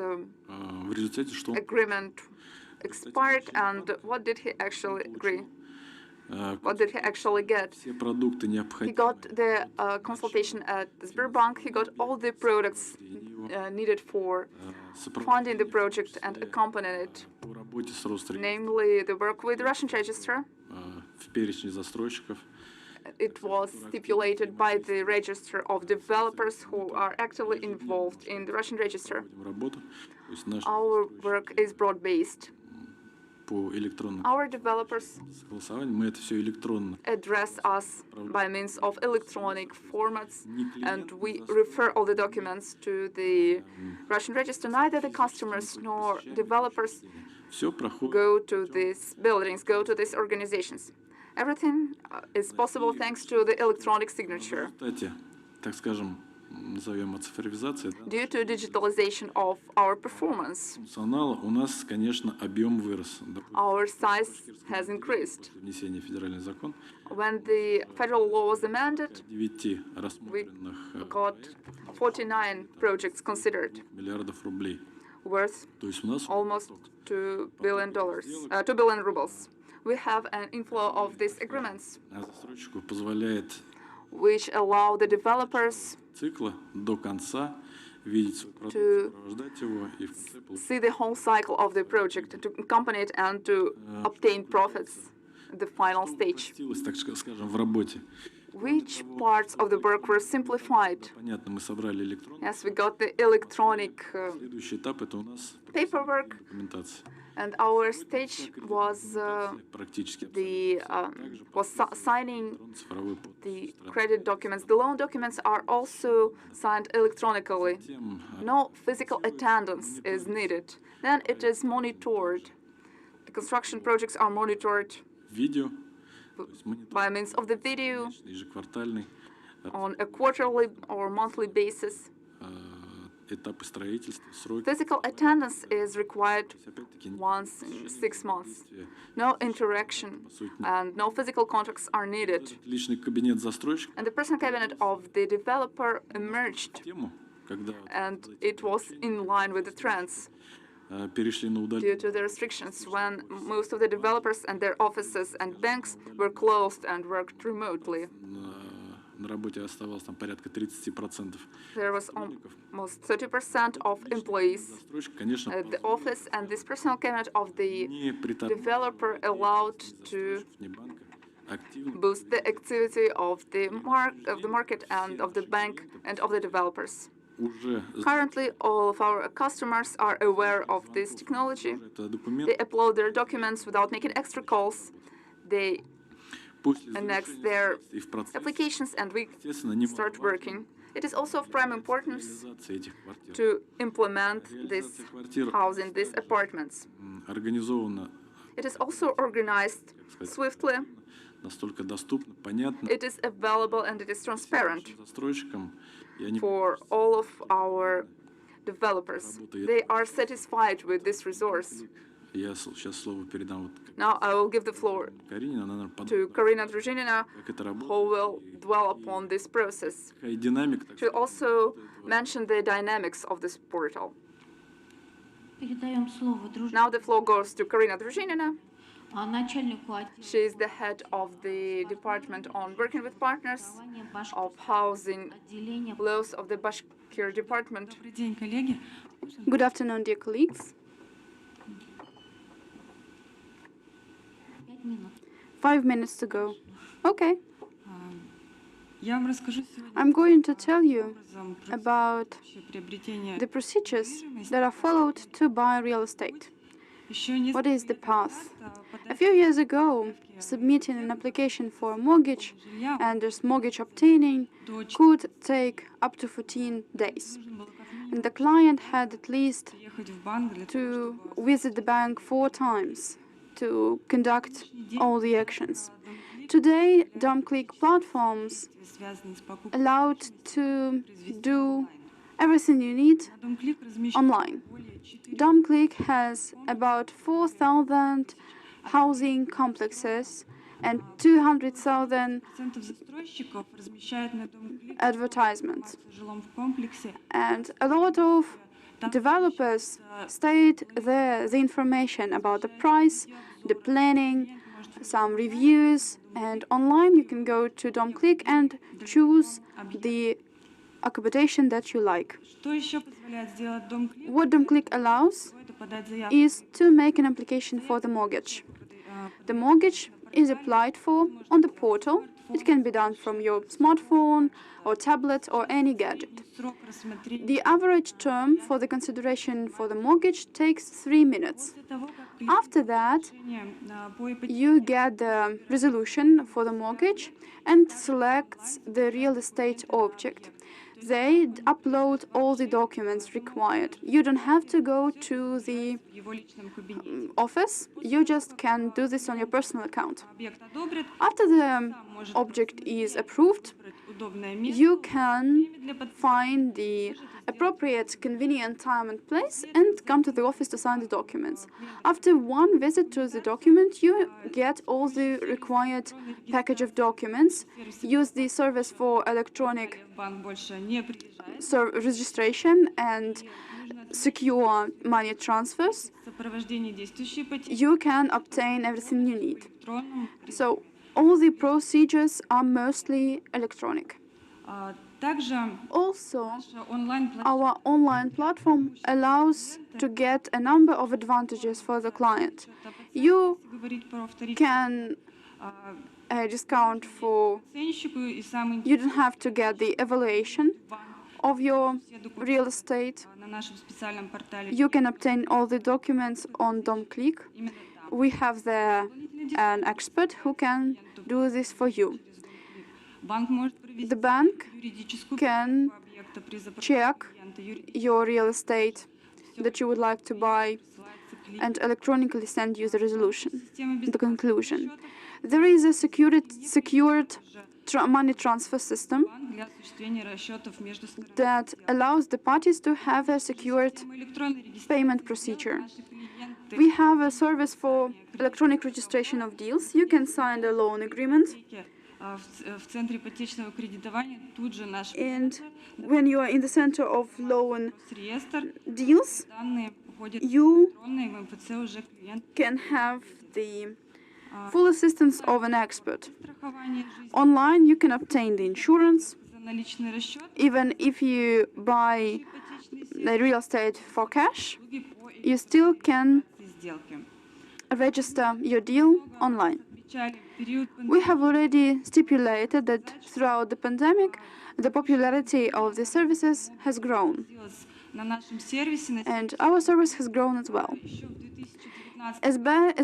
В результате что он agreement expired, and what did he actually agree? What did he actually get? все продукты He необходимые got the consultation at the Sberbank. He got all the products needed for funding the project and accompanying it, по работе с Росреестром namely the work with the Russian register. в перечне застройщиков. It was stipulated by the register of developers who are actively involved in the Russian register. Проводим работу. То есть наш Our work is broad-based. по электронному Our developers согласованию. Мы это все электронно. address us by means of electronic formats, and we refer all the documents to the Russian register. Neither the customers nor developers Все проходит. go to these buildings, go to these organizations. Everything is possible thanks to the electronic signature. Кстати, так скажем, назовем цифровизация, да, Due to digitalization of our performance, функционала, у нас, конечно, объем вырос. our size has increased. Внесение в федеральный закон When the federal law was amended, 9 рассмотренных got 49 projects considered, миллиардов рублей. worth То есть у нас almost $2 billion, 2 billion rubles. We have an inflow of these agreements, застройщику позволяет which allow the developers цикла до конца видеть свой продукт, to сопровождать его и в конце получить. see the whole cycle of the project, to accompany it and to obtain profits at the final stage. Упростилось, так скажем, в работе. Which parts of the work were simplified? Понятно, мы собрали электронную. Yes, we got the electronic Следующий этап это у нас paperwork, документация. and our stage was Практически signing цифровой подпись. the credit documents. The loan documents are also signed electronically. Тем No physical attendance is needed. Then it is monitored. The construction projects are monitored видео, то есть by means of the video ежеквартальный on a quarterly or monthly basis. этапы строительства, сроки. Physical attendance is required Опять-таки, once in 6 months. No interaction and no physical contacts are needed. личный кабинет застройщика And the personal cabinet of the developer emerged, тему, когда and it was in line with the trends перешли на удаленную. due to the restrictions when most of the developers and their offices and banks were closed and worked remotely. На работе оставалось там порядка 30%. There was almost 30% of employees Застройщик, конечно, at the office, and this personal cabinet of the не притар developer allowed to вне банка активно boost the activity of the market and of the bank and of the developers. уже Currently, all of our customers are aware of this technology. это документ They upload their documents without making extra calls. They после annex завершения their и в процессе, applications, and we естественно, не start working. It is also of prime importance реализация этих квартир. to implement this Реализация квартир housing, these apartments. организована It is also organized swiftly. настолько доступно, понятно It is available and it is transparent застройщикам, и они for all of our developers. They are satisfied with this resource. я сейчас слово передам вот Now I will give the floor Карине, она, наверное, to подумает, Karina Druzhinina, как это работает. who will dwell upon this process. Какая динамика, так She'll also mention the dynamics of this portal. Передаем слово Now the floor goes to Karina Druzhinina. начальнику She is the head of the department on working with partners of housing отделения. laws of the Bashkir department. Добрый день, коллеги. Good afternoon, dear colleagues. 5 минут. 5 minutes to go. Okay. Я вам расскажу сегодня I'm going to tell you образом about вообще приобретение. the procedures that are followed to buy real estate. Еще несколько What is the лет path? назад, A few years ago, submitting an application for a mortgage жилья and this mortgage obtaining до could take up to 14 days. нужно было как минимум And the client had at least приехать в банк для того, to чтобы visit the bank 4 times to conduct all the actions. Дом-клик, Today, DomClick platforms связанные с покупкой allowed to do everything you need на Дом-клик размещено online. более 4 DomClick has about 4,000 housing complexes and 200,000 застройщиков размещают на Дом-клик advertisements. в жилом комплексе. And a lot of developers state there the information about the price, the planning, some reviews, and online you can go to DomClick and choose the accommodation that you like. Что еще позволяет сделать Дом-клик? What DomClick allows Это подать заявку. is to make an application for the mortgage. The mortgage is applied for on the portal. It can be done from your smartphone or tablet or any gadget. Срок рассмотрения The average term for the consideration for the mortgage takes 3 minutes. после того, как After that, решение по ипотеке you get the resolution for the mortgage and selects the real estate object. They upload all the documents required. You don't have to go to the в его личном кабинете. office. You just can do this on your personal account. Объект одобрят, After the object is approved, выбрать удобное место you can для подписи. find the appropriate, convenient time and place and come to the office to sign the documents. After one visit to the document, you get all the required package of documents. Use the service for electronic В банк больше не приезжает. registration and secure money transfers. Сопровождение действующей ипотеки You can obtain everything you need. в электронном. So all the procedures are mostly electronic. Также Also, наша онлайн-платформа our online platform allows to get a number of advantages for the client. You говорить про вторичную can discount for, оценщику и самый you don't have to get the evaluation of your real estate. на нашем специальном портале. You can obtain all the documents on DomClick. Именно там. We have there an expert who can do this for you. Банк может провести The bank юридическую can проверку объекта при check клиента your real estate that you would like to buy and electronically send you the resolution, the conclusion. There is a secured money transfer system для осуществления расчетов между сторонами. that allows the parties to have a secured Электронной регистрации payment procedure. наши клиенты We have a service for electronic registration of deals. You can sign a loan agreement, в центре ипотечного кредитования тут же наш and when you are in the center of loan реестр, deals, данные уходят you электронные, в МФЦ уже клиент can have the full assistance of an expert. страхование жизни Online, you can obtain the insurance, за наличный расчет, even if you buy ипотечные the real estate for cash, услуги по you still can сделке. register your deal online. Отмечали период We have already stipulated that throughout the pandemic, the popularity of the services has grown, пандемии на нашем сервисе на and our service has grown as well. еще в 2019 As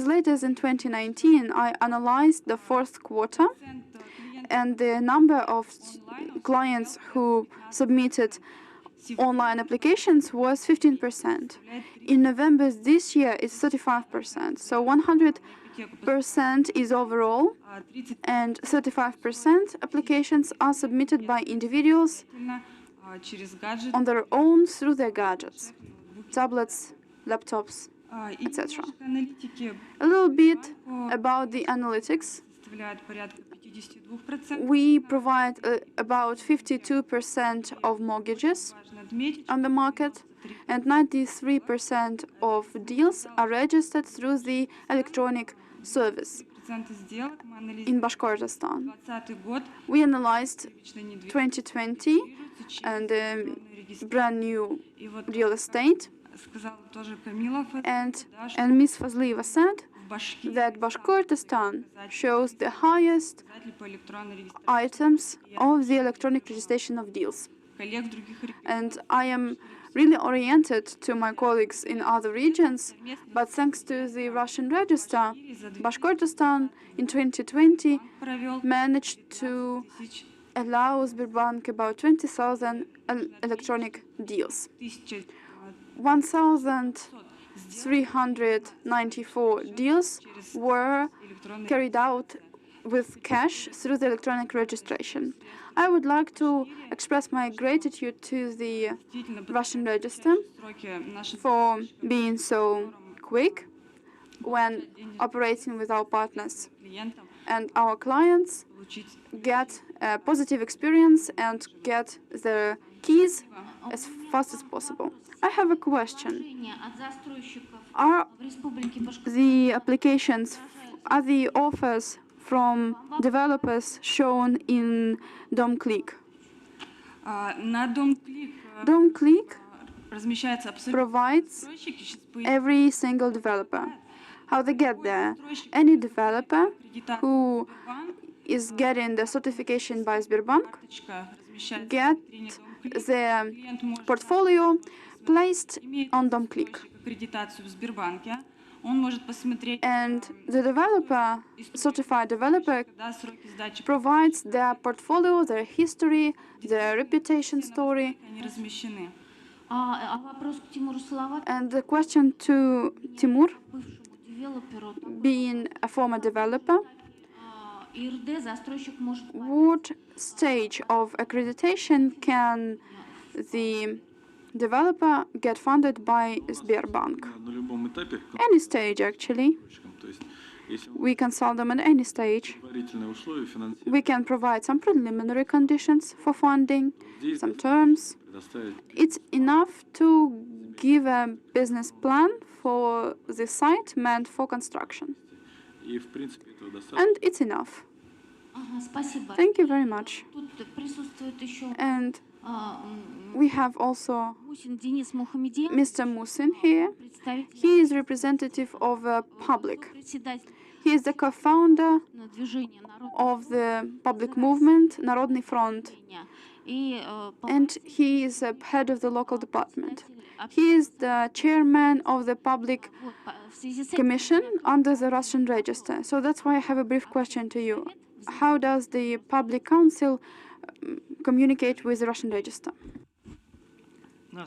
late as in 2019, I analyzed the fourth quarter, клиентов and the number of clients who submitted online applications was 15%. In November this year, it's 35%. So 100% is overall, 30 and 35% applications are submitted by individuals через гаджет, on their own through their gadgets, tablets, laptops. и etc. немножко аналитики A little bit about the analytics. составляют порядка 52%. We provide about 52% of mortgages Важно отметить, on the market, and 93% of deals are registered through the electronic service проценты сделок мы анализируем in Bashkortostan. 2020 год, We analyzed лично недвижимость 2020 and brand new И вот real estate, сказала тоже Камила and да, что Ms. Fazlieva said в Башкирии that Bashkortostan shows the highest показатели по электронной регистрации items of the electronic registration of deals. коллег в других регионах. And I am really oriented to my colleagues in other regions, but thanks to the Russian register, Bashkortostan in 2020 Провел managed to тысяч allow Sberbank about 20,000 electronic deals. 1,394 deals were электронной carried out with cash through the electronic registration. I would like to express my gratitude to the действительно Russian register сроки наших for being so quick when operating with our partners, клиентам and our clients получить get a positive experience and get the keys as fast as possible. I have a question. Решения от застройщиков Are в Республике Башкортостан the applications, are the offers from developers shown in DomClick? на DomClick DomClick размещается абсолютно provides застройщики. Сейчас every single developer. how they get there. Any developer who is getting the certification by Sberbank get their portfolio placed on DomClick. And the developer, certified developer, provides their portfolio, their history, their reputation story. And the question to Timur, being a former developer, what stage of accreditation can the developer get funded by Sberbank? На любом этапе Any stage, actually. то есть, если We consult them at any stage. предварительные условия финансирования We can provide some preliminary conditions for funding, some terms. предоставить It's enough to give a business plan for the site meant for construction. и в принципе этого достаточно. And it's enough. Спасибо. Thank you very much. Тут присутствует еще And we have also Мусин Денис Мухамедиев, Mr. Musin here. представитель He is representative of the public. председатель He is the co-founder движения народного of the public movement Народный фронт, движения. И and he is a head of the local department. He is the chairman of the public в связи с этим commission under the Russian register. So that's why I have a brief question to you. How does the public council communicate with the Russian register?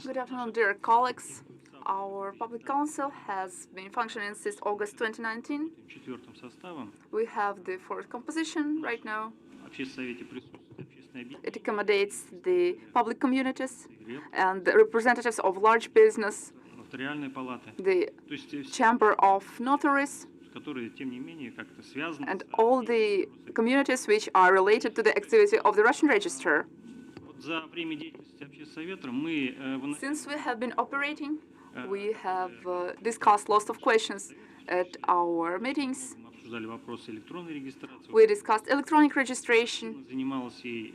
Good afternoon, dear colleagues. Our public council has been functioning since August 2019. Четвертым составом We have the fourth composition right now. в общественном совете присутствует общественное объединение, It accommodates the public communities and the representatives of large business, нотариальные палаты, the то есть все, chamber of notaries, которые, тем не менее, как-то связаны and с all the communities which are related to the activity of the Russian register. Вот за время деятельности общественного совета мы Since we have been operating, we have discussed lots of questions at our meetings. мы обсуждали вопросы электронной регистрации. We discussed electronic registration, Занималась и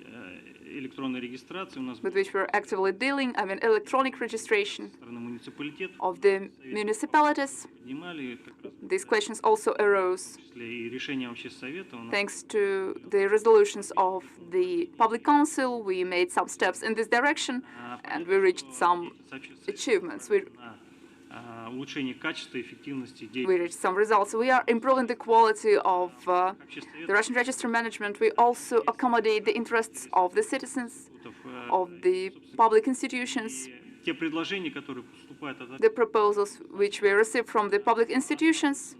электронной регистрацией. У нас with which we're actively dealing, electronic registration стороны муниципалитет of the municipalities. принимали как раз These questions also arose в числе и решения общественного совета. У нас thanks to the resolutions of the public council. We made some steps in this direction and we reached some achievements. We на улучшение качества и эффективности reached деятельности some results. We are improving the quality of the общественного Russian register management. We also accommodate the interests of the citizens, of the public institutions. те предложения, которые поступают от The proposals which we receive from the public institutions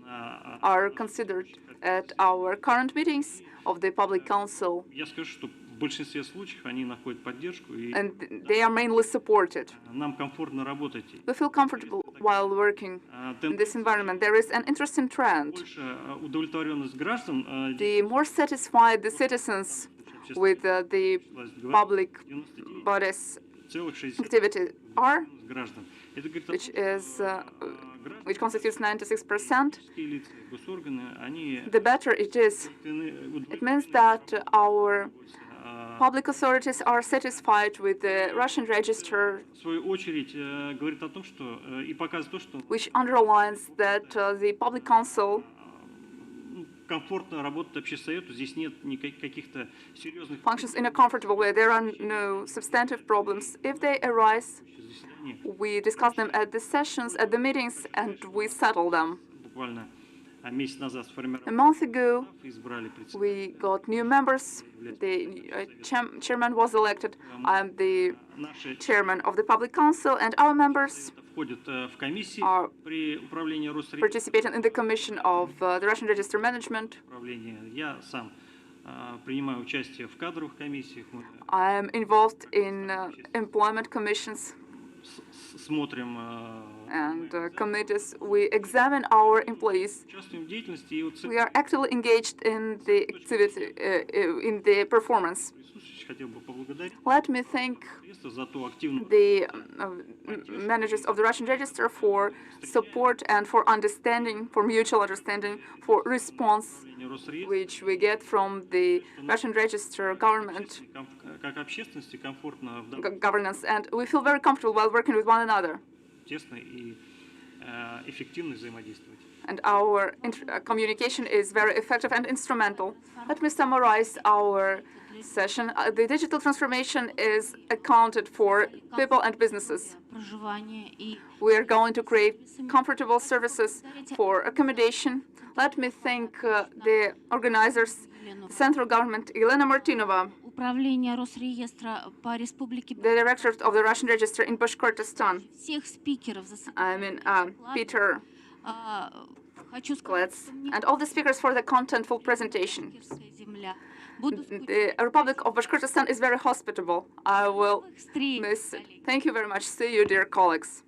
are considered at our current meetings of the public council, я скажу, что в большинстве случаев они находят поддержку, и and they are mainly supported. нам комфортно работать. We feel comfortable while working in this environment. There is an interesting trend. Больше удовлетворенность граждан The more satisfied the citizens with the public bodies' целых 60 activity are, граждан. Это говорит о том, which constitutes 96%, что лица, госорганы, они the better it is. It means that our public authorities are satisfied with the Russian register, в свою очередь говорит о том, что и показывает то, что which underlines that the public council комфортно работает общественный совет, здесь нет каких-то серьезных functions in a comfortable way. There are no substantive problems. If they arise, заседаний. we discuss them at the sessions, at the meetings, and we settle them. Буквально месяц назад A сформировали, month ago, избрали председателя. we got new members. The chairman was elected. I'm the Наши chairman of the public council, and our members входят в комиссии are при управлении Росреестра. participating in the commission of the Russian register management. Я сам принимаю участие в кадровых комиссиях. Мы I am involved in employment commissions смотрим, and committees. We examine our employees. участвуем в деятельности, и вот We are actively engaged in the activity, in the performance. присутствующих хотел бы поблагодарить Let me thank за ту активную the managers of the Russian register for support and for understanding, for mutual understanding, for response Росреестра, which we get from the Russian register government как общественности комфортно в governance, and we feel very comfortable while working with one another. тесно и эффективно взаимодействовать. and our communication is very effective and instrumental. Let me summarize our session. The digital transformation is accounted for people and businesses. We are going to create comfortable services for accommodation. Let me thank the organizers, the central government, Elena Martinova, the director of the Russian Register in Bashkortostan, Peter Klets, and all the speakers for the contentful presentation. The Republic of Bashkortostan is very hospitable. I will miss it. Thank you very much. See you, dear colleagues.